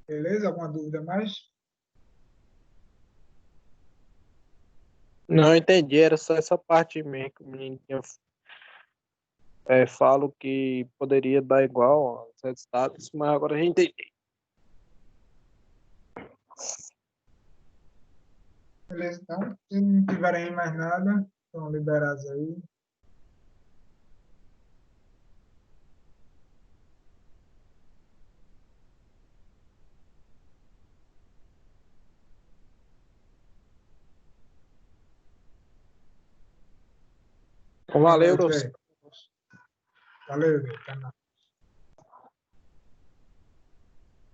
Beleza? Alguma dúvida mais? Não entendi, era só essa parte mesmo que o menino tinha. Falo que poderia dar igual aos resultados, mas agora a gente entendi. Beleza, então. Se não tiverem mais nada, estão liberados aí. Valeu, Valeu, professor. Zé. Valeu, Zé. Até mais.